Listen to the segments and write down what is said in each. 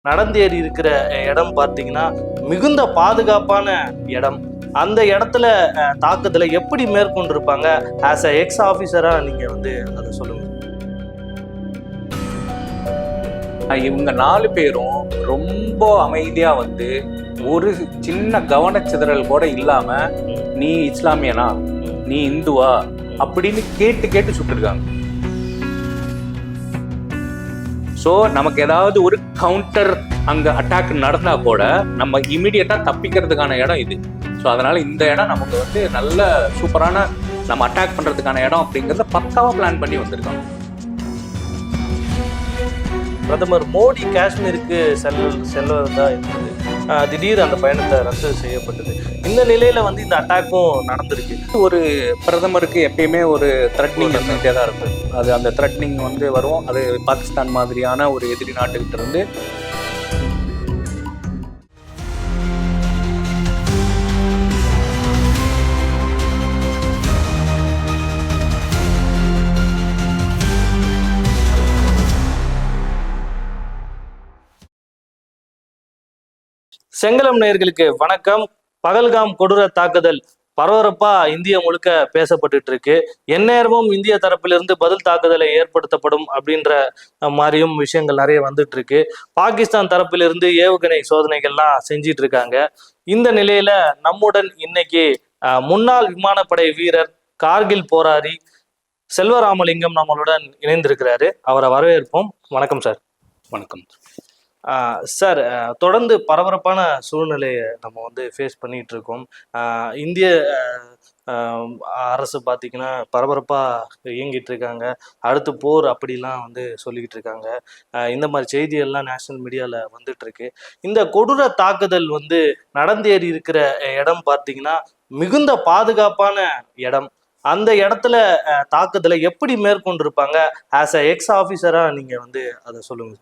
நடந்தேறி இருக்கிற இடம் பார்த்தீங்கன்னா மிகுந்த பாதுகாப்பான இடம். அந்த இடத்துல தாக்குதலை எப்படி மேற்கொண்டிருப்பாங்க? ஆஸ் அ எக்ஸ் ஆஃபீஸரா நீங்க அதை சொல்லுங்க. இவங்க 4 பேரும் ரொம்ப அமைதியா ஒரு சின்ன கவனச்சிதறல் கூட இல்லாம நீ இஸ்லாமியனா நீ இந்துவா அப்படின்னு கேட்டு கேட்டு சுட்டுருக்காங்க. ஸோ நமக்கு ஏதாவது ஒரு கவுண்டர் அங்க அட்டாக் நடந்தா கூட நம்ம இமீடியட்டா தப்பிக்கிறதுக்கான இடம் இது. ஸோ அதனால இந்த இடம் நமக்கு நல்ல சூப்பரான நம்ம அட்டாக் பண்றதுக்கான இடம் அப்படிங்கிறத பக்காவா பிளான் பண்ணி வந்திருக்கோம். பிரதமர் மோடி காஷ்மீருக்கு செல்வதா இருந்தது. திடீர் அந்த பயணத்தை ரத்து செய்யப்பட்டது. இந்த நிலையில இந்த அட்டாக்கும் நடந்திருக்கு. ஒரு பிரதமருக்கு எப்பயுமே ஒரு த்ரெட்னிங் இருந்துகிட்டே தான் இருக்கு. அது அந்த த்ரெட்னிங் வரும். அது பாகிஸ்தான் மாதிரியான ஒரு எதிரி நாட்டுக்கிட்ட இருந்து செங்கலம் நேயர்களுக்கு வணக்கம். பகல்காம் கொடூர தாக்குதல் பரபரப்பா இந்திய முழுக்க பேசப்பட்டு இருக்கு. எந்நேரமும் இந்திய தரப்பிலிருந்து பதில் தாக்குதலை ஏற்படுத்தப்படும் அப்படின்ற மாதிரியும் விஷயங்கள் நிறைய வந்துட்டு இருக்கு. பாகிஸ்தான் தரப்பிலிருந்து ஏவுகணை சோதனைகள்லாம் செஞ்சிட்டு இருக்காங்க. இந்த நிலையில நம்முடன் இன்னைக்கு முன்னாள் விமானப்படை வீரர், கார்கில் போராளி செல்வராமலிங்கம் நம்மளுடன் இணைந்திருக்கிறாரு. அவரை வரவேற்போம். வணக்கம் சார். வணக்கம் சார். தொடர்ந்து பரபரப்பான சூழ்நிலையை நம்ம ஃபேஸ் பண்ணிட்டு இருக்கோம். இந்திய அரசு பார்த்தீங்கன்னா பரபரப்பாக இயங்கிட்டு இருக்காங்க. அடுத்து போர் அப்படிலாம் சொல்லிக்கிட்டு இருக்காங்க. இந்த மாதிரி செய்திகள்லாம் நேஷனல் மீடியாவில் வந்துட்டு இருக்கு. இந்த கொடூர தாக்குதல் நடந்தேறி இருக்கிற இடம் பார்த்தீங்கன்னா மிகுந்த பாதுகாப்பான இடம். அந்த இடத்துல தாக்குதலை எப்படி மேற்கொண்டிருப்பாங்க? ஆஸ் அ எக்ஸ் ஆஃபீஸரா நீங்க அதை சொல்லுங்க.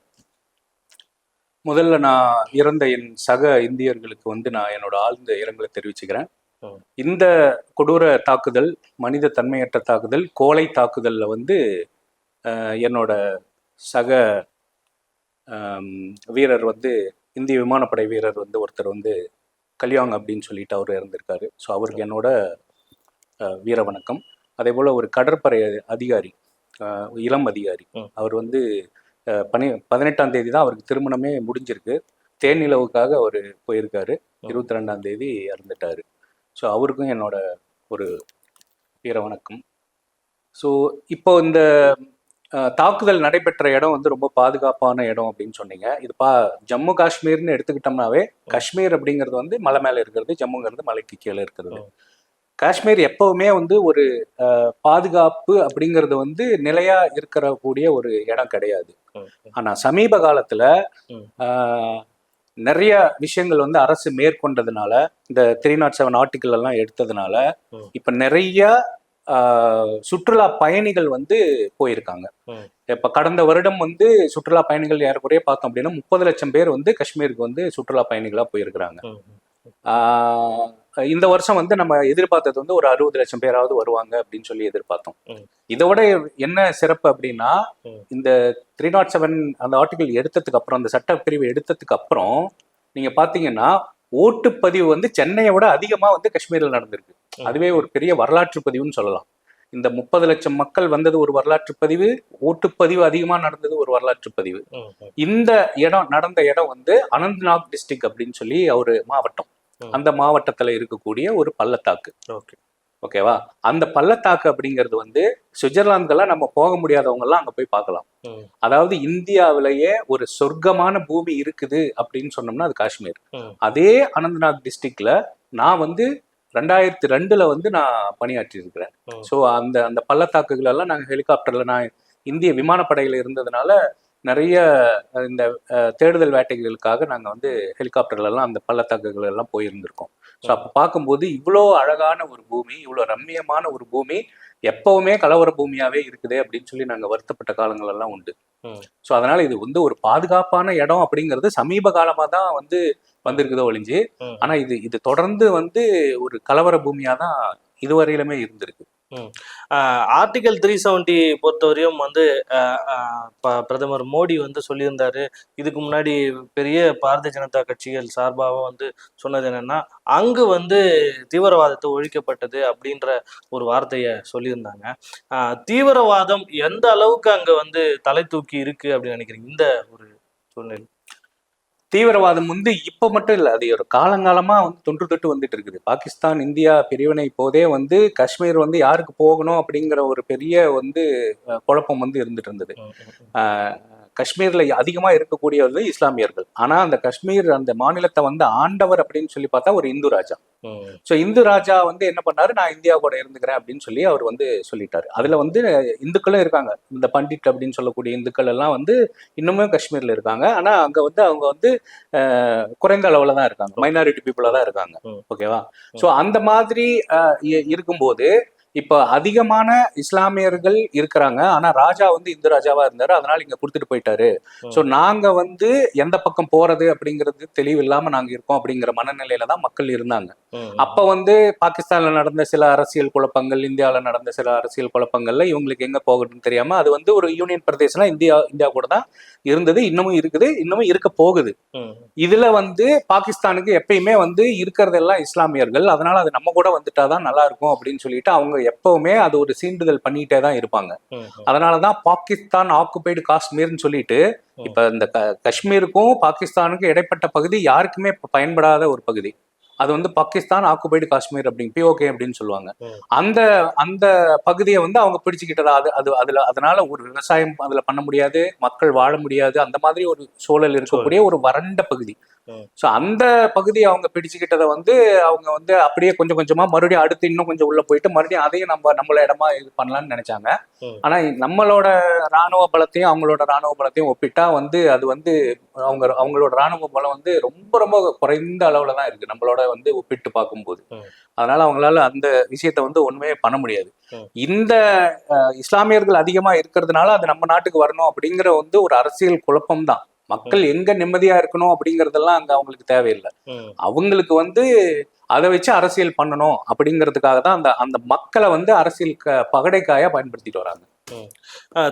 முதல்ல நான் இறந்த என் சக இந்தியர்களுக்கு நான் என்னோட ஆழ்ந்த இரங்கலை தெரிவிச்சுக்கிறேன். இந்த கொடூர தாக்குதல், மனித தன்மையற்ற தாக்குதல், கோலை தாக்குதல்ல என்னோட சக வீரர் இந்திய விமானப்படை வீரர் ஒருத்தர் கல்யாங் அப்படின்னு சொல்லிட்டு அவர் இறந்திருக்காரு. ஸோ அவருக்கு என்னோட வீர வணக்கம். அதே போல் ஒரு கடற்படை அதிகாரி, இளம் அதிகாரி, அவர் 18ஆம் தேதி தான் அவருக்கு திருமணமே முடிஞ்சிருக்கு. தேனிலவுக்காக அவர் போயிருக்காரு. 22ஆம் தேதி இறந்துட்டாரு. ஸோ அவருக்கும் என்னோட ஒரு வீர வணக்கம். ஸோ இப்போ இந்த தாக்குதல் நடைபெற்ற இடம் ரொம்ப பாதுகாப்பான இடம் அப்படின்னு சொன்னீங்க. இது ஜம்மு காஷ்மீர்னு எடுத்துக்கிட்டோம்னாவே, காஷ்மீர் அப்படிங்கிறது மலை மேலே இருக்கிறது, ஜம்முங்கிறது மலைக்கு கீழே இருக்கிறது. காஷ்மீர் எப்பவுமே ஒரு பாதுகாப்பு அப்படிங்கிறது நிலையா இருக்கக்கூடிய ஒரு இடம் கிடையாது. ஆனா சமீப காலத்துல நிறைய விஷயங்கள் அரசு மேற்கொண்டதுனால, இந்த 307 ஆர்டிக்கிள் எல்லாம் எடுத்ததுனால இப்ப நிறைய சுற்றுலா பயணிகள் போயிருக்காங்க. இப்ப கடந்த வருடம் சுற்றுலா பயணிகள் ஏறக்குறைய பார்த்தோம் அப்படின்னா 30 லட்சம் பேர் காஷ்மீருக்கு சுற்றுலா பயணிகளா போயிருக்கிறாங்க. இந்த வருஷம் நம்ம எதிர்பார்த்தது ஒரு 60 லட்சம் பேராவது வருவாங்க அப்படின்னு சொல்லி எதிர்பார்த்தோம். இதோட என்ன சிறப்பு அப்படின்னா, இந்த 307 அந்த ஆர்டிகிள் எடுத்ததுக்கு அப்புறம், அந்த சட்டப்பிரிவு எடுத்ததுக்கு அப்புறம் நீங்க பாத்தீங்கன்னா ஓட்டுப்பதிவு சென்னையை விட அதிகமா காஷ்மீர்ல நடந்திருக்கு. அதுவே ஒரு பெரிய வரலாற்று பதிவுன்னு சொல்லலாம். இந்த 30 லட்சம் மக்கள் வந்தது ஒரு வரலாற்று பதிவு, ஓட்டுப்பதிவு அதிகமா நடந்தது ஒரு வரலாற்று பதிவு. இந்த இடம் நடந்த இடம் அனந்த்நாக் டிஸ்ட்ரிக்ட் அப்படின்னு சொல்லி ஒரு மாவட்டம். அந்த மாவட்டத்துல இருக்கக்கூடிய ஒரு பள்ளத்தாக்கு. ஓகேவா? அந்த பள்ளத்தாக்கு அப்படிங்கிறது சுவிட்சர்லாந்துக்கெல்லாம் நம்ம போக முடியாதவங்க எல்லாம் அங்க போய் பார்க்கலாம். அதாவது இந்தியாவிலேயே ஒரு சொர்க்கமான பூமி இருக்குது அப்படின்னு சொன்னோம்னா அது காஷ்மீர். அதே அனந்த்நாக் டிஸ்ட்ரிக்ட்ல நான் 2002 நான் பணியாற்றி இருக்கிறேன். ஸோ அந்த பள்ளத்தாக்குகள் எல்லாம் நாங்கள் ஹெலிகாப்டர்ல, நான் இந்திய விமானப்படையில இருந்ததுனால நிறைய இந்த தேடுதல் வேட்டைகளுக்காக நாங்கள் ஹெலிகாப்டர்ல எல்லாம் அந்த பள்ளத்தாக்குகள் எல்லாம் போயிருந்திருக்கோம். ஸோ அப்போ பார்க்கும்போது இவ்வளோ அழகான ஒரு பூமி, இவ்வளோ ரம்மியமான ஒரு பூமி எப்பவுமே கலவர பூமியாவே இருக்குது அப்படின்னு சொல்லி நாங்கள் வருத்தப்பட்ட காலங்கள் எல்லாம் உண்டு. ஸோ அதனால இது ஒரு பாதுகாப்பான இடம் அப்படிங்கிறது சமீப காலமா தான் வந்திருக்குதோ ஒழிஞ்சு, ஆனா இது தொடர்ந்து ஒரு கலவர பூமியா தான் இதுவரையிலுமே இருந்திருக்கு. ஆர்டிகல் 370 பொறுத்தவரையும் வந்து பிரதமர் மோடி வந்து சொல்லியிருந்தாரு. இதுக்கு முன்னாடி பெரிய பாரதிய ஜனதா கட்சிகள் சார்பாக வந்து சொன்னது என்னன்னா, அங்கு வந்து தீவிரவாதத்தை ஒழிக்கப்பட்டது அப்படின்ற ஒரு வார்த்தையை சொல்லியிருந்தாங்க. தீவிரவாதம் எந்த அளவுக்கு அங்க வந்து தலை தூக்கி இருக்கு அப்படின்னு நினைக்கிறீங்க இந்த ஒரு சூழ்நிலை? தீவிரவாதம் வந்து இப்ப மட்டும் இல்ல, அது ஒரு காலங்காலமா வந்து தொன்று தொட்டு வந்துட்டு இருக்குது. பாகிஸ்தான் இந்தியா பிரிவினை போதே வந்து காஷ்மீர் வந்து யாருக்கு போகணும் அப்படிங்கிற ஒரு பெரிய வந்து குழப்பம் வந்து இருந்துட்டு இருந்தது. காஷ்மீர்ல அதிகமா இருக்கக்கூடியது இஸ்லாமியர்கள். ஆனா அந்த காஷ்மீர் அந்த மாநிலத்தை வந்து ஆண்டவர் அப்படின்னு சொல்லி பார்த்தா ஒரு இந்து ராஜா. ஸோ இந்து ராஜா வந்து என்ன பண்ணாரு, நான் இந்தியா கூட இருந்துக்கிறேன் அப்படின்னு சொல்லி அவர் வந்து சொல்லிட்டாரு. அதுல வந்து இந்துக்களும் இருக்காங்க. இந்த பண்டிட் அப்படின்னு சொல்லக்கூடிய இந்துக்கள் எல்லாம் வந்து இன்னுமே காஷ்மீர்ல இருக்காங்க. ஆனா அங்க வந்து அவங்க வந்து குறைந்த அளவுல தான் இருக்காங்க, மைனாரிட்டி பீப்புளா தான் இருக்காங்க. ஓகேவா? ஸோ அந்த மாதிரி இருக்கும்போது இப்ப அதிகமான இஸ்லாமியர்கள் இருக்கிறாங்க. ஆனா ராஜா வந்து இந்து ராஜாவா இருந்தாரு, அதனால இங்க கொடுத்துட்டு போயிட்டாரு. சோ நாங்க வந்து எந்த பக்கம் போறது அப்படிங்கிறது தெளிவு இல்லாம நாங்க இருக்கோம் அப்படிங்கிற மனநிலையில தான் மக்கள் இருந்தாங்க. அப்ப வந்து பாகிஸ்தான்ல நடந்த சில அரசியல் குழப்பங்கள், இந்தியாவில நடந்த சில அரசியல் குழப்பங்கள்ல இவங்களுக்கு எங்க போகணும்னு தெரியாம அது வந்து ஒரு யூனியன் பிரதேசம்னா இந்தியா கூட தான் இருந்தது, இன்னமும் இருக்குது, இன்னமும் இருக்க போகுது. இதுல வந்து பாகிஸ்தானுக்கு எப்பயுமே வந்து இருக்கிறதெல்லாம் இஸ்லாமியர்கள், அதனால அது நம்ம கூட வந்துட்டாதான் நல்லா இருக்கும் அப்படின்னு சொல்லிட்டு அவங்க எப்பவுமே அது ஒரு சீண்டுதல் பண்ணிட்டே தான் இருப்பாங்க. அதனாலதான் பாகிஸ்தான் ஆக்குபைடு காஷ்மீர்னு சொல்லிட்டு இப்ப இந்த காஷ்மீருக்கும் பாகிஸ்தானுக்கும் இடைப்பட்ட பகுதி யாருக்குமே பயன்படாத ஒரு பகுதி. அது வந்து பாகிஸ்தான் ஆக்குபைடு காஷ்மீர் அப்படின்னு POK அப்படின்னு சொல்லுவாங்க. அந்த அந்த பகுதியை வந்து அவங்க பிடிச்சுக்கிட்டதா, அதனால ஒரு விவசாயம் அதுல பண்ண முடியாது, மக்கள் வாழ முடியாது, அந்த மாதிரி ஒரு சூழல் இருக்கக்கூடிய ஒரு வறண்ட பகுதி. ஸோ அந்த பகுதியை அவங்க பிடிச்சுக்கிட்டதை வந்து அவங்க வந்து அப்படியே கொஞ்சம் கொஞ்சமா மறுபடியும் அடுத்து இன்னும் கொஞ்சம் உள்ள போயிட்டு மறுபடியும் அதையும் நம்மள இடமா இது பண்ணலாம்னு நினைச்சாங்க. ஆனா நம்மளோட ராணுவ பலத்தையும் அவங்களோட ராணுவ பலத்தையும் ஒப்பிட்டா வந்து அது வந்து அவங்களோட ராணுவ பலம் வந்து ரொம்ப ரொம்ப குறைந்த அளவுல தான் இருக்கு நம்மளோட வந்து ஒப்பிட்டு பார்க்கும்போது. அதனால அவங்களால அந்த விஷயத்த வந்து ஒண்ணுமே பண்ண முடியாது. இந்த இஸ்லாமியர்கள் அதிகமா இருக்கிறதுனால அது நம்ம நாட்டுக்கு வரணும் அப்படிங்கிற வந்து ஒரு அரசியல் குழப்பம் தான். மக்கள் எங்க நிம்மதியா இருக்கணும் அப்படிங்கறதெல்லாம் அங்க அவங்களுக்கு தேவையில்லை. அவங்களுக்கு வந்து அதை வச்சு அரசியல் பண்ணணும் அப்படிங்கிறதுக்காக தான் அந்த அந்த மக்களை வந்து அரசியல் பகடைக்காயா பயன்படுத்திட்டு வராங்க.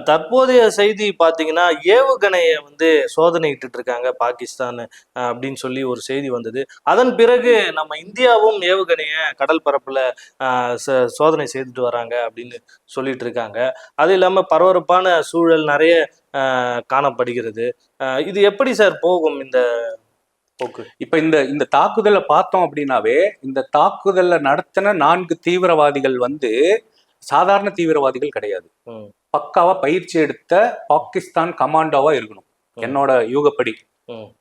தற்போதைய செய்தி பாத்தீங்கன்னா ஏவுகணையை வந்து சோதனையிட்டு இருக்காங்க பாகிஸ்தான் அப்படின்னு சொல்லி ஒரு செய்தி வந்தது. அதன் பிறகு நம்ம இந்தியாவும் ஏவுகணைய கடல் பரப்புல சோதனை செய்துட்டு வராங்க அப்படின்னு சொல்லிட்டு இருக்காங்க. அது இல்லாம பரபரப்பான சூழல் நிறைய காணப்படுகிறது. இது எப்படி சார் போகும் இந்த போக்கு? இப்ப இந்த தாக்குதலை பார்த்தோம் அப்படின்னாவே, இந்த தாக்குதலை நடத்தின 4 தீவிரவாதிகள் வந்து சாதாரண தீவிரவாதிகள் கிடையாது. பக்காவா பயிற்சி எடுத்த பாகிஸ்தான் கமாண்டோவா இருக்கணும் என்னோட யூகப்படி.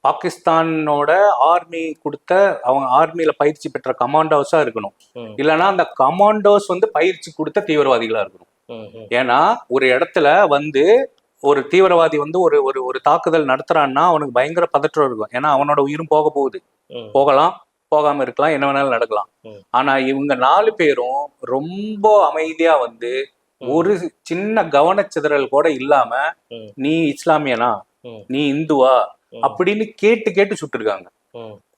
பாகிஸ்தானோட ஆர்மி கொடுத்த அவங்க ஆர்மியில பயிற்சி பெற்ற கமாண்டோஸா இருக்கணும். இல்லைன்னா அந்த கமாண்டோஸ் வந்து பயிற்சி கொடுத்த தீவிரவாதிகளா இருக்கணும். ஏன்னா ஒரு இடத்துல வந்து ஒரு தீவிரவாதி வந்து ஒரு ஒரு ஒரு தாக்குதல் நடத்துறான்னா அவனுக்கு பயங்கர பதற்றம் இருக்கும். ஏன்னா அவனோட உயிரும் போக போகுது, போகலாம், போகாம இருக்கலாம், என்ன வேணாலும் நடக்கலாம். ஆனா இவங்க 4 பேரும் ரொம்ப அமைதியா வந்து ஒரு சின்ன கவனச்சிதறல் கூட இல்லாம நீ இஸ்லாமியனா, நீ இந்துவா அப்படின்னு கேட்டு கேட்டு சுட்டுருக்காங்க.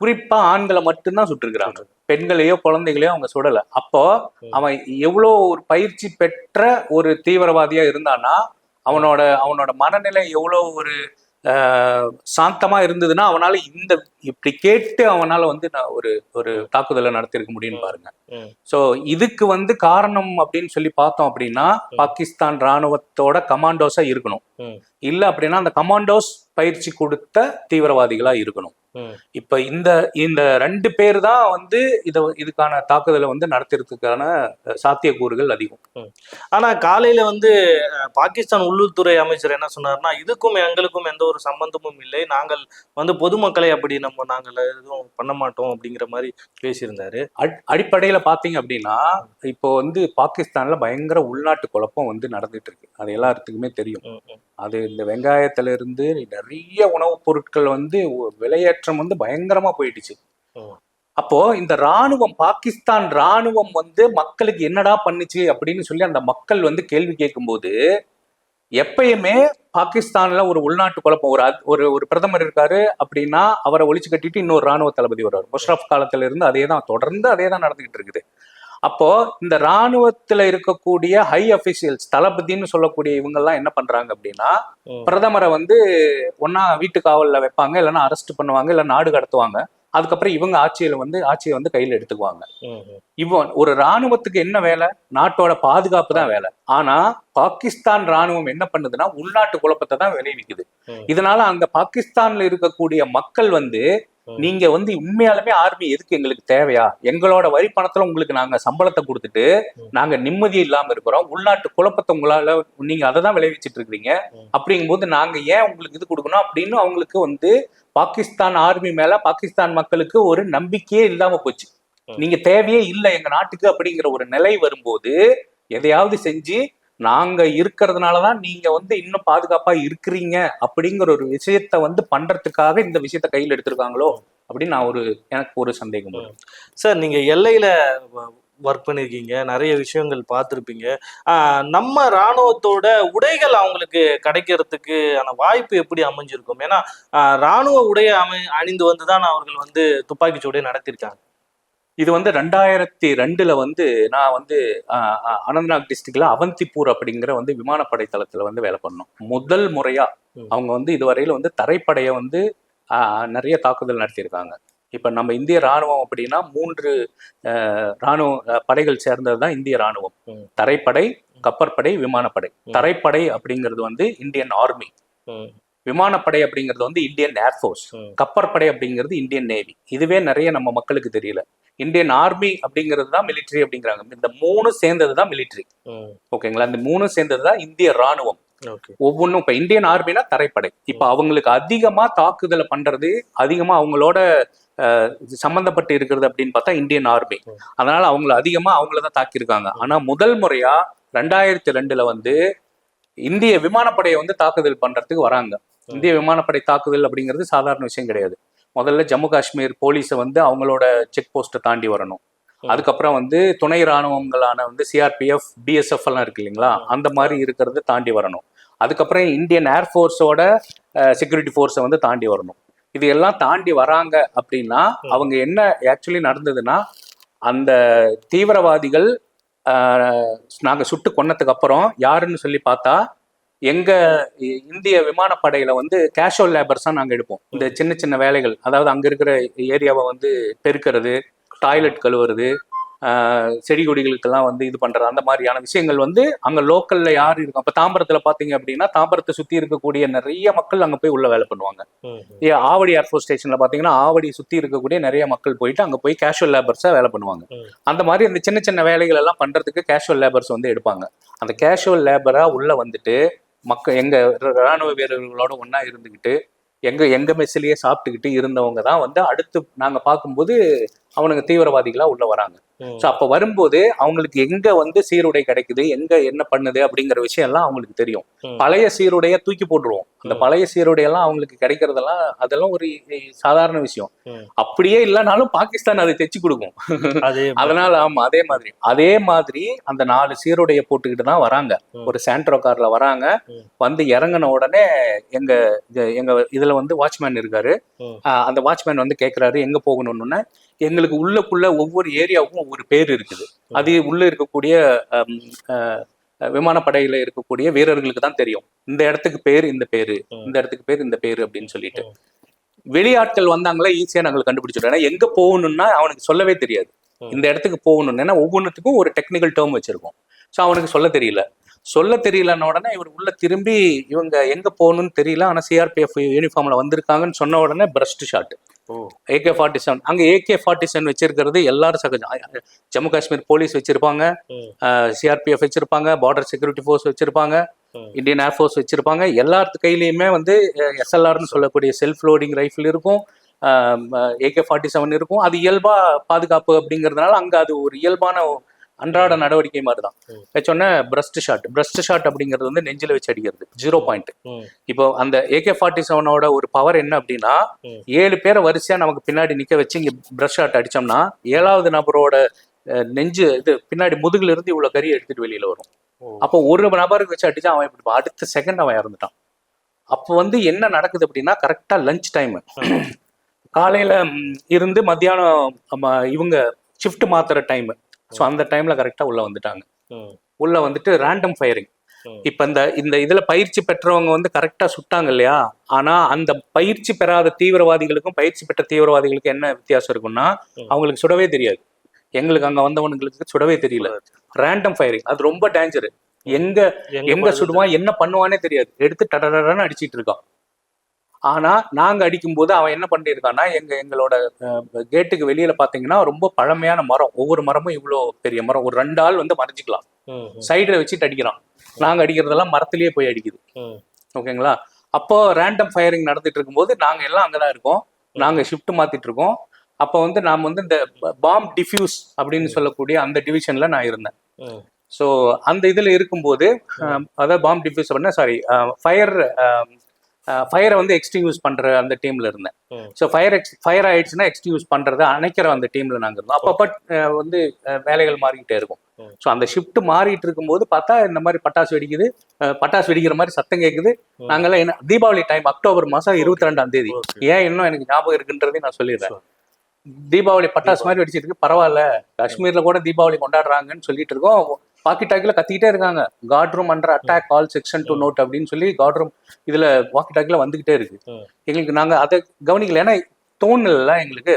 குறிப்பா ஆண்களை மட்டும்தான் சுட்டுருக்காங்க, பெண்களையோ குழந்தைகளையோ அவங்க சுடல. அப்போ அவன் எவ்வளோ ஒரு பயிற்சி பெற்ற ஒரு தீவிரவாதியா இருந்தானா அவனோட மனநிலை எவ்வளோ ஒரு சாந்தமா இருந்ததுன்னா அவனால இப்படி கேட்டு அவனால வந்து நான் ஒரு தாக்குதலை நடத்திருக்க முடியும்னு பாருங்க. சோ இதுக்கு வந்து காரணம் அப்படின்னு சொல்லி பார்த்தோம் அப்படின்னா பாகிஸ்தான் ராணுவத்தோட கமாண்டோஸா இருக்கணும். இல்ல அப்படின்னா அந்த கமாண்டோஸ் பயிற்சி கொடுத்த தீவிரவாதிகளா இருக்கணும். இப்ப இந்த 2 பேர் தான் வந்து இதுக்கான தாக்குதலை வந்து நடத்துறதுக்கான சாத்தியக்கூறுகள் அதிகம். ஆனா காலையில வந்து பாகிஸ்தான் உள்ளுள்துறை அமைச்சர் என்ன சொன்னார்னா, இதுக்கும் எங்களுக்கும் எந்த ஒரு சம்பந்தமும் இல்லை, நாங்கள் வந்து பொதுமக்களை அப்படி நாங்கள் எதுவும் பண்ண மாட்டோம் அப்படிங்கிற மாதிரி பேசியிருந்தாரு. அடிப்படையில பாத்தீங்க அப்படின்னா இப்போ வந்து பாகிஸ்தான்ல பயங்கர உள்நாட்டு குழப்பம் வந்து நடந்துட்டு இருக்கு, அது எல்லாத்துக்குமே தெரியும். அது இந்த வெங்காயத்துல இருந்து நிறைய உணவுப் பொருட்கள் வந்து விலையேற்றம் வந்து பயங்கரமா போயிடுச்சு. அப்போ இந்த ராணுவம், பாகிஸ்தான் ராணுவம் வந்து மக்களுக்கு என்னடா பண்ணுச்சு அப்படின்னு சொல்லி அந்த மக்கள் வந்து கேள்வி கேட்கும்போது, எப்பயுமே பாகிஸ்தான்ல ஒரு உள்நாட்டு குழப்பம், ஒரு பிரதமர் இருக்காரு அப்படின்னா அவரை ஒழிச்சு கட்டிட்டு இன்னொரு ராணுவ தளபதி வருவார். முஷரப் காலத்துல இருந்து தொடர்ந்து அதே தான் நடந்துகிட்டு இருக்குது. அப்போ இந்த ராணுவத்துல இருக்கக்கூடிய ஹை அபிஷியல்ஸ், தளபதினு சொல்லக்கூடிய இவங்க எல்லாம் என்ன பண்றாங்க அப்படின்னா, பிரதமரை வந்து ஒன்னா வீட்டு காவல்ல வைப்பாங்க, இல்லைன்னா அரெஸ்ட் பண்ணுவாங்க, இல்ல நாடு கடத்துவாங்க. அதுக்கப்புறம் இவங்க ஆட்சியை வந்து கையில எடுத்துக்குவாங்க. இவன் ஒரு ராணுவத்துக்கு என்ன வேலை? நாட்டோட பாதுகாப்பு தான் வேலை. ஆனா பாகிஸ்தான் ராணுவம் என்ன பண்ணுதுன்னா உள்நாட்டு குழப்பத்தை தான் விளைவிக்குது. இதனால அந்த பாகிஸ்தான்ல இருக்கக்கூடிய மக்கள் வந்து, நீங்க வந்து உண்மையாலுமே ஆர்மி எதுக்கு எங்களுக்கு தேவையா? எங்களோட வரி பணத்துல உங்களுக்கு நாங்க சம்பளத்தை கொடுத்துட்டு நாங்க நிம்மதி இல்லாம இருக்கிறோம். உள்நாட்டு குழப்பத்தை உங்களால நீங்க அதை தான் விளைவிச்சிட்டு இருக்கிறீங்க. அப்படிங்கும்போது நாங்க ஏன் உங்களுக்கு இது கொடுக்கணும் அப்படின்னு அவங்களுக்கு வந்து பாகிஸ்தான் ஆர்மி மேல பாகிஸ்தான் மக்களுக்கு ஒரு நம்பிக்கையே இல்லாம போச்சு. நீங்க தேவையே இல்லை எங்க நாட்டுக்கு அப்படிங்கிற ஒரு நிலை வரும்போது எதையாவது செஞ்சு நாங்க இருக்கிறதுனாலதான் நீங்க வந்து இன்னும் பாதுகாப்பா இருக்கிறீங்க அப்படிங்கிற ஒரு விஷயத்த வந்து பண்றதுக்காக இந்த விஷயத்த கையில் எடுத்திருக்காங்களோ அப்படின்னு எனக்கு ஒரு சந்தேகம். சார், நீங்க எல்லையில ஒர்க் பண்ணிருக்கீங்க, நிறைய விஷயங்கள் பார்த்துருப்பீங்க. நம்ம ராணுவத்தோட உடைகள் அவங்களுக்கு கிடைக்கிறதுக்கு வாய்ப்பு எப்படி அமைஞ்சிருக்கும்? ஏன்னா ராணுவ உடைய அணிந்து வந்துதான் அவர்கள் வந்து துப்பாக்கி சூடை நடத்திருக்காங்க. இது வந்து 2002 வந்து நான் வந்து அனந்த்நாக் டிஸ்ட்ரிக்ட்ல அவந்திப்பூர் அப்படிங்கிற வந்து விமானப்படை தளத்துல வந்து வேலை பண்ணோம். முதல் முறையா அவங்க வந்து இதுவரையில வந்து தரைப்படையை வந்து நிறைய தாக்குதல் நடத்தியிருக்காங்க. இப்ப நம்ம இந்திய ராணுவம் அப்படின்னா 3 ராணுவ படைகள் சேர்ந்தது தான் இந்திய ராணுவம். தரைப்படை, கப்பற்படை, விமானப்படை. தரைப்படை அப்படிங்கிறது வந்து இந்தியன் ஆர்மி, விமானப்படை அப்படிங்கிறது வந்து இந்தியன் ஏர்ஃபோர்ஸ், கப்பற்படை அப்படிங்கிறது இந்தியன் நேவி. இதுவே நிறைய நம்ம மக்களுக்கு தெரியல. இந்தியன் ஆர்மி அப்படிங்கிறது தான் மிலிட்ரி அப்படிங்கிறாங்க. இந்த 3 சேர்ந்தது தான் மிலிட்ரி. ஓகேங்களா? இந்த 3 சேர்ந்தது தான் இந்திய ராணுவம். ஒவ்வொன்றும் இப்ப இந்தியன் ஆர்மினா தரைப்படை. இப்ப அவங்களுக்கு அதிகமா தாக்குதலை பண்றது, அதிகமா அவங்களோட சம்பந்தப்பட்டு இருக்கிறது அப்படின்னு பார்த்தா இந்தியன் ஆர்மி. அதனால அவங்களதான் தாக்கியிருக்காங்க. ஆனா முதல் முறையா 2002 வந்து இந்திய விமானப்படையை வந்து தாக்குதல் பண்றதுக்கு வராங்க. இந்திய விமானப்படை தாக்குதல் அப்படிங்கிறது சாதாரண விஷயம் கிடையாது. முதல்ல ஜம்மு காஷ்மீர் போலீஸை வந்து அவங்களோட செக் போஸ்ட்டை தாண்டி வரணும். அதுக்கப்புறம் வந்து துணை ராணுவங்களான வந்து சிஆர்பிஎஃப், பிஎஸ்எஃப் எல்லாம் இருக்கு இல்லைங்களா, அந்த மாதிரி இருக்கிறத தாண்டி வரணும். அதுக்கப்புறம் இந்தியன் ஏர்ஃபோர்ஸோட செக்யூரிட்டி ஃபோர்ஸை வந்து தாண்டி வரணும். இது எல்லாம் தாண்டி வராங்க அப்படின்னா அவங்க என்ன ஆக்சுவலி நடந்ததுன்னா, அந்த தீவிரவாதிகள் நாங்க சுட்டு கொன்னதுக்கு அப்புறம் யாருன்னு சொல்லி பார்த்தா எங்க இந்திய விமானப்படையில வந்து கேஷுவல் லேபர்ஸா நாங்க எடுப்போம். இந்த சின்ன சின்ன வேலைகள், அதாவது அங்க இருக்கிற ஏரியாவை வந்து பெருக்கிறது, டாய்லெட் கழுவுறது, செடி கொடிகளுக்கெல்லாம் வந்து இது பண்றது, அந்த மாதிரியான விஷயங்கள் வந்து அங்க லோக்கல்ல யாரு இருக்கும். அப்ப தாம்பரத்துல பாத்தீங்க அப்படின்னா தாம்பரத்தை சுத்தி இருக்கக்கூடிய நிறைய மக்கள் அங்க போய் உள்ள வேலை பண்ணுவாங்க. ஆவடி ஏர்ஃபோர்ஸ் ஸ்டேஷன்ல பாத்தீங்கன்னா ஆவடி சுத்தி இருக்கக்கூடிய நிறைய மக்கள் போயிட்டு அங்க போய் கேஷுவல் லேபர்ஸா வேலை பண்ணுவாங்க. அந்த மாதிரி அந்த சின்ன சின்ன வேலைகள் எல்லாம் பண்றதுக்கு கேஷுவல் லேபர்ஸ் வந்து எடுப்பாங்க. அந்த கேஷுவல் லேபரா உள்ள வந்துட்டு எங்க ராணுவ வீரர்களோட ஒன்னா இருந்துகிட்டு எங்க மெஸ்ஸிலேயே சாப்பிட்டுக்கிட்டு இருந்தவங்க தான் வந்து அடுத்து நாங்க பார்க்கும்போது அவனுங்க தீவிரவாதிகளா உள்ள வராங்க. ஸோ அப்ப வரும்போது அவங்களுக்கு எங்க வந்து சீருடை கிடைக்குது, எங்க என்ன பண்ணுது அப்படிங்கிற விஷயம் எல்லாம் அவங்களுக்கு தெரியும். பழைய சீருடைய தூக்கி போட்டுருவோம். அந்த பழைய சீருடையெல்லாம் அவங்களுக்கு கிடைக்கிறதெல்லாம் அதெல்லாம் ஒரு சாதாரண விஷயம். அப்படியே இல்லைனாலும் பாகிஸ்தான் அதை தைச்சு கொடுக்கும். அதனால ஆமா, அதே மாதிரி அந்த 4 சீருடைய போட்டுக்கிட்டு தான் வராங்க. ஒரு சாண்ட்ரோ கார்ல வராங்க. வந்து இறங்கின உடனே எங்க இதுல வந்து வாட்ச்மேன் இருக்காரு. அந்த வாட்ச்மேன் வந்து கேட்கிறாரு எங்க போகணும்னு. எங்களுக்கு உள்ளுக்குள்ள ஒவ்வொரு ஏரியாவுக்கும் ஒவ்வொரு பேர் இருக்குது. அது உள்ள இருக்கக்கூடிய விமானப்படையில இருக்கக்கூடிய வீரர்களுக்கு தான் தெரியும். இந்த இடத்துக்கு பேர் இந்த பேரு, இந்த இடத்துக்கு பேர் இந்த பேரு அப்படின்னு சொல்லிட்டு. வெளியாட்கள் வந்தாங்களே ஈஸியா நாங்கள் கண்டுபிடிச்சிட்டோம். ஏன்னா எங்க போகணும்னா அவனுக்கு சொல்லவே தெரியாது. இந்த இடத்துக்கு போகணும்னு, ஏன்னா ஒவ்வொன்றுத்துக்கும் ஒரு டெக்னிக்கல் டேர்ம் வச்சிருக்கோம். ஸோ அவனுக்கு சொல்ல தெரியலன்னு உடனே இவர் உள்ள திரும்பி இவங்க எங்க போகணும்னு தெரியல, ஆனா சிஆர்பிஎஃப் யூனிஃபார்ம்ல வந்திருக்காங்கன்னு சொன்ன உடனே பிரஸ்ட் ஷாட். AK-47 அங்க AK-47 வச்சிருக்கிறது எல்லாரும் சகஜம். ஜம்மு காஷ்மீர் போலீஸ் வச்சிருப்பாங்க, சிஆர்பிஎஃப் வச்சிருப்பாங்க, பார்டர் செக்யூரிட்டி ஃபோர்ஸ் வச்சிருப்பாங்க, இந்தியன் ஏர்ஃபோர்ஸ் வச்சிருப்பாங்க. எல்லாத்து கையிலயுமே வந்து SLRன்னு சொல்லக்கூடிய செல்ஃப் லோடிங் ரைஃபிள் இருக்கும், AK-47 இருக்கும். அது இயல்பா பாதுகாப்பு அப்படிங்கிறதுனால அங்க அது ஒரு இயல்பான அன்றாட நடவடிக்கை மாதிரிதான். வச்சோன்னே பிரஸ்ட் ஷாட் அப்படிங்கிறது வந்து நெஞ்சில வச்சு அடிக்கிறது 0 பாயிண்ட். இப்போ அந்த AK-47 ஒரு பவர் என்ன அப்படின்னா, 7 பேரை வரிசையா நமக்கு பின்னாடி நிக்க வச்சு இங்க பிரஸ்ட் ஷாட் அடிச்சோம்னா 7வது நபரோட நெஞ்சு இது பின்னாடி முதுகுல இருந்து இவ்வளவு கறி எடுத்துட்டு வெளியில வரும். அப்போ ஒரு நபருக்கு வச்சு அடிச்சா அவன் இப்படி அடுத்த செகண்ட் அவன் இறந்துட்டான். அப்போ வந்து என்ன நடக்குது அப்படின்னா, கரெக்டா லஞ்ச் டைம், காலையில இருந்து மத்தியானம் இவங்க ஷிஃப்ட் மாத்துற டைம், ஸோ அந்த டைம்ல கரெக்டா உள்ள வந்துட்டாங்க. ம். உள்ள வந்துட்டு ரேண்டம் ஃபயரிங். ம். இப்ப இந்த இதுல பயிற்சி பெற்றவங்க வந்து கரெக்டா சுட்டாங்க இல்லையா? ஆனா அந்த பயிற்சி பெறாத தீவிரவாதிகளுக்கும் பயிற்சி பெற்ற தீவிரவாதிகளுக்கும் என்ன வித்தியாசம் இருக்குன்னா, அவங்களுக்கு சுடவே தெரியாது. எங்களுக்கு அங்க வந்தவனுங்களுக்கு சுடவே தெரியல. ரேண்டம் ஃபயரிங் அது ரொம்ப டேஞ்சர். எங்க சுடுவான் என்ன பண்ணுவானே தெரியாது. எடுத்து டடடன்னு அடிச்சிட்டு இருக்கான். ஆனா நாங்க அடிக்கும்போது அவன் என்ன பண்ணிருக்கான்னா, எங்களோட கேட்டுக்கு வெளியில பாத்தீங்கன்னா ரொம்ப பழமையான மரம். ஒவ்வொரு மரமும் இவ்வளோ பெரிய மரம். ஒரு 2 ஆள் வந்து மறைஞ்சிக்கலாம். சைடுல வச்சுட்டு அடிக்கிறான். நாங்க அடிக்கிறதெல்லாம் மரத்திலேயே போய் அடிக்குது. ஓகேங்களா? அப்போ ரேண்டம் ஃபயரிங் நடந்துட்டு இருக்கும்போது நாங்க எல்லாம் அங்கதான் இருக்கோம். நாங்க ஷிஃப்ட் மாத்திட்டு இருக்கோம். அப்போ வந்து நாம வந்து இந்த பாம் டிஃப்யூஸ் அப்படின்னு சொல்லக்கூடிய அந்த டிவிஷன்ல நான் இருந்தேன். ஸோ அந்த இதுல இருக்கும்போது அதாவது பாம் டிஃப்யூஸ் அப்படின்னா ஃபயரை வந்து எக்ஸ்டிங்யூஸ் பண்ற அந்த டீம்ல இருந்தேன். ஸோ ஃபயர் ஆயிடுச்சுன்னா எக்ஸ்டிங்யூஸ் பண்றதை அணைக்கிற அந்த டீம்ல நாங்க இருந்தோம். அப்பப்ப வந்து வேலைகள் மாறிக்கிட்டே இருக்கும். ஸோ அந்த ஷிஃப்ட் மாறிட்டு இருக்கும்போது பார்த்தா இந்த மாதிரி பட்டாசு வெடிக்குது, பட்டாசு வெடிக்கிற மாதிரி சத்தம் கேட்குது. நாங்கெல்லாம் என்ன தீபாவளி டைம் அக்டோபர் மாசம் 22ஆம் தேதி. ஏன் இன்னும் எனக்கு ஞாபகம் இருக்குன்றதையும் நான் சொல்லிடுறேன். தீபாவளி பட்டாசு மாதிரி வெடிச்சிட்டு இருக்கு. பரவாயில்ல, காஷ்மீர்ல கூட தீபாவளி கொண்டாடுறாங்கன்னு சொல்லிட்டு இருக்கோம். வாக்கி டாக்கில கத்திக்கிட்டே இருக்காங்க. Guard room under attack all section do note அப்படின்னு சொல்லி காட் ரூம் இதுல வாக்கி டாக்கில வந்துகிட்டே இருக்கு. எங்களுக்கு நாங்க அதை கவனிக்கல. ஏன்னா தோணல எங்களுக்கு.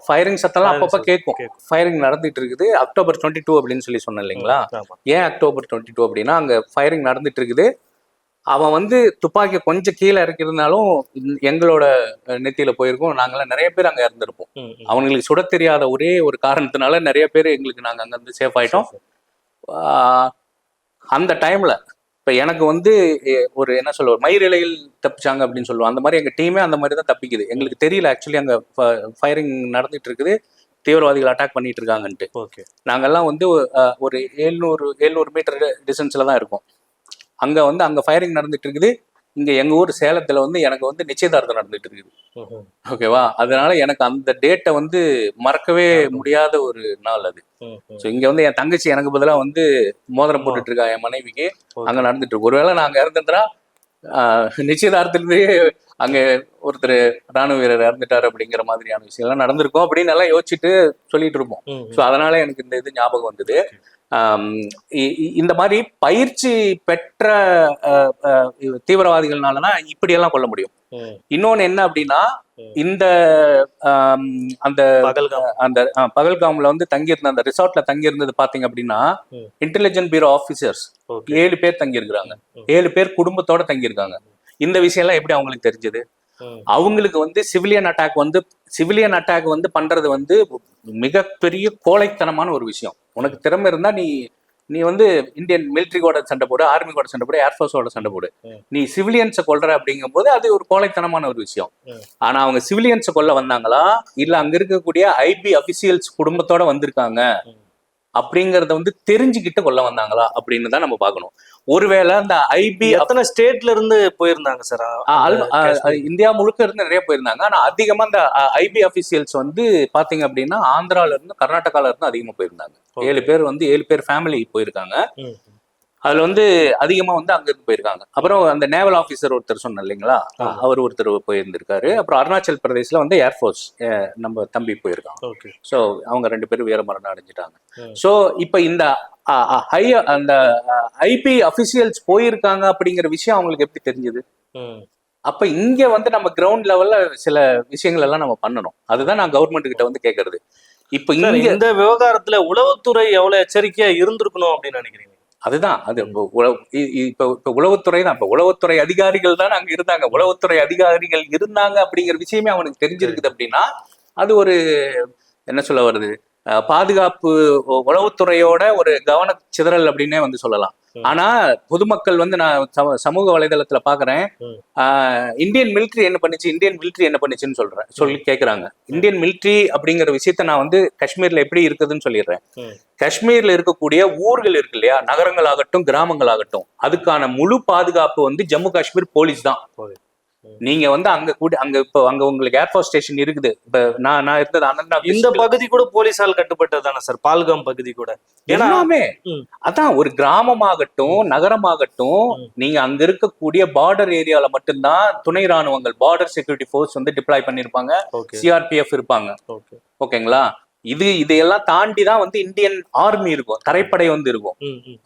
ஃபயரிங் சத்தம்லாம் அப்பப்ப கேட்கும். ஃபயரிங் நடந்துட்டு இருக்குது. அக்டோபர் 22 அப்படின்னு சொல்லி சொன்னேன் இல்லைங்களா? ஏன் அக்டோபர் 22 அப்படின்னா அங்க ஃபயரிங் நடந்துட்டு இருக்குது. அவன் வந்து துப்பாக்கி கொஞ்சம் கீழே இறக்கிருந்தாலும் எங்களோட நெத்தியில போயிருக்கோம். நாங்கெல்லாம் நிறைய பேர் அங்க இறந்துருப்போம். அவங்களுக்கு சுட தெரியாத ஒரே ஒரு காரணத்தினால நிறைய பேர் எங்களுக்கு நாங்க அங்க இருந்து சேஃப் ஆயிட்டோம். அந்த டைம்ல இப்ப எனக்கு வந்து ஒரு என்ன சொல்லுவோம் மயிரிழையில் தப்பிச்சாங்க அப்படின்னு சொல்லுவோம். அந்த மாதிரி எங்க டீமே அந்த மாதிரி தான் தப்பிக்குது. எங்களுக்கு தெரியல ஆக்சுவலி அங்க ஃபயரிங் நடந்துட்டு இருக்குது, தீவிரவாதிகள் அட்டாக் பண்ணிட்டு இருக்காங்கன்ட்டு. நாங்கெல்லாம் வந்து ஒரு 700 மீட்டர் டிஸ்டன்ஸ்ல தான் இருக்கோம். அங்க வந்து அங்க ஃபயரிங் நடந்துட்டு இருக்குது. இங்க எங்க ஊர் சேலத்துல வந்து எனக்கு வந்து நிச்சயதார்த்தம் நடந்துட்டு இருக்குது. ஓகேவா? அதனால எனக்கு அந்த டேட்டை வந்து மறக்கவே முடியாத ஒரு நாள் அது. ஸோ இங்க வந்து என் தங்கச்சி எனக்கு பதிலாக வந்து மோதிரம் போட்டுட்டு இருக்கா என் மனைவிக்கு. அங்க நடந்துட்டு இருக்கு. ஒருவேளை நாங்க இறந்துட்டா நிச்சயதார்த்தத்திலேயே அங்க ஒருத்தர் ராணுவ வீரர் இறந்துட்டாரு அப்படிங்கிற மாதிரியான விஷயம் எல்லாம் நடந்திருக்கும் அப்படின்னு எல்லாம் யோசிச்சுட்டு சொல்லிட்டு இருப்போம். ஸோ அதனால எனக்கு இந்த இது ஞாபகம் வந்தது. இந்த மாதிரி பயிற்சி பெற்ற தீவிரவாதிகள்னாலதான் இப்படியெல்லாம் கொள்ள முடியும். இன்னொன்னு என்ன அப்படின்னா, இந்த அந்த பகல்காம்ல வந்து தங்கியிருந்த அந்த ரிசார்ட்ல தங்கி இருந்தது பாத்தீங்க அப்படின்னா, இன்டெலிஜென்ட் பியூரோ ஆபீசர்ஸ் 7 பேர் தங்கி இருக்கிறாங்க. 7 பேர் குடும்பத்தோட தங்கி இருக்காங்க. இந்த விஷயம் எல்லாம் எப்படி அவங்களுக்கு தெரிஞ்சது? அவங்களுக்கு வந்து சிவிலியன் அட்டாக் வந்து பண்றது வந்து மிகப்பெரிய கோழைத்தனமான ஒரு விஷயம். உனக்கு திறமை இருந்தா நீ வந்து இந்தியன் மிலிட்ரி கூட சண்டை போடு, ஆர்மி கூட சண்டை போடு, ஏர்ஃபோர்ஸோட சண்டை போடு. நீ சிவிலியன்ஸை கொல்ற அப்படிங்கும் போது அது ஒரு கோழைத்தனமான ஒரு விஷயம். ஆனா அவங்க சிவிலியன்ஸை கொல்ல வந்தாங்களா இல்ல அங்க இருக்கக்கூடிய ஐபி அபிஷியல்ஸ் குடும்பத்தோட வந்திருக்காங்க அப்படிங்கறத வந்து தெரிஞ்சுக்கிட்டு கொல்ல வந்தாங்களா அப்படின்னு தான் நம்ம பார்க்கணும். ஒருவேளை அந்த ஐபி எத்தனை ஸ்டேட்ல இருந்து போயிருந்தாங்க சார்? இந்தியா முழுக்க இருந்து நிறைய போயிருந்தாங்க. ஆனா அதிகமா இந்த ஐபி அபிஷியல்ஸ் வந்து பாத்தீங்க அப்படின்னா ஆந்திரால இருந்து கர்நாடகால இருந்து அதிகமா போயிருந்தாங்க. 7 பேர் ஃபேமிலி போயிருக்காங்க. அதுல வந்து அதிகமா வந்து அங்க இருந்து போயிருக்காங்க. அப்புறம் அந்த நேவல் ஆபீசர் ஒருத்தர் சொன்ன இல்லைங்களா, அவர் ஒருத்தர் போயிருந்திருக்காரு. அப்புறம் அருணாச்சல் பிரதேஷ்ல வந்து ஏர்ஃபோர்ஸ் நம்ம தம்பி போயிருக்காங்க. ஸோ அவங்க 2 பேரும் வீரமரணம் அடைஞ்சிட்டாங்க. ஸோ இப்ப இந்த அந்த ஐபி அபிஷியல்ஸ் போயிருக்காங்க அப்படிங்கிற விஷயம் அவங்களுக்கு எப்படி தெரிஞ்சது? அப்ப இங்க வந்து நம்ம கிரவுண்ட் லெவல்ல சில விஷயங்கள் எல்லாம் நம்ம பண்ணணும். அதுதான் நான் கவர்மெண்ட் கிட்ட வந்து கேட்கறது. இப்ப இந்த விவகாரத்துல உளவுத்துறை எவ்வளவு எச்சரிக்கையா இருந்திருக்கணும் அப்படின்னு நினைக்கிறீங்க? அதுதான் அது இப்ப உளவுத்துறை தான். இப்ப உளவுத்துறை அதிகாரிகள் தான் அங்க இருந்தாங்க. உளவுத்துறை அதிகாரிகள் இருந்தாங்க அப்படிங்கிற விஷயமே அவனுக்கு தெரிஞ்சிருக்குது அப்படின்னா அது ஒரு என்ன சொல்ல வருது, பாதுகாப்பு உளவுத்துறையோட ஒரு கவன சிதறல் அப்படின்னே வந்து சொல்லலாம். ஆனா பொதுமக்கள் வந்து நான் சமூக வலைதளத்துல பாக்குறேன், இந்தியன் மிலிட்ரி என்ன பண்ணுச்சுன்னு சொல்லி கேக்குறாங்க. இந்தியன் மிலிட்ரி அப்படிங்கிற விஷயத்த நான் வந்து காஷ்மீர்ல எப்படி இருக்குதுன்னு சொல்லிடுறேன். காஷ்மீர்ல இருக்கக்கூடிய ஊர்கள் இருக்கு இல்லையா, நகரங்கள் ஆகட்டும் கிராமங்கள் ஆகட்டும், அதுக்கான முழு பாதுகாப்பு வந்து ஜம்மு காஷ்மீர் போலீஸ் தான். நீங்க வந்து அங்க உங்களுக்கு ஏர்ஃபோர்ஸ் ஸ்டேஷன் இருக்குது. இப்ப நான் இருந்தது இந்த பகுதி கூட போலீஸால் கட்டுப்பட்டதானே சார்? பால்காம் பகுதி கூட எல்லாமே அதான். ஒரு கிராமமாகட்டும் நகரமாகட்டும், நீங்க அங்க இருக்கக்கூடிய பார்டர் ஏரியால மட்டும்தான் துணை ராணுவங்கள் பார்டர் செக்யூரிட்டி ஃபோர்ஸ் வந்து டிப்ளாய் பண்ணிருப்பாங்க. சிஆர்பிஎஃப் இருப்பாங்க. ஓகேங்களா? இதையெல்லாம் தாண்டி தான் வந்து இந்தியன் ஆர்மி இருக்கும், தரைப்படை வந்து இருக்கும்.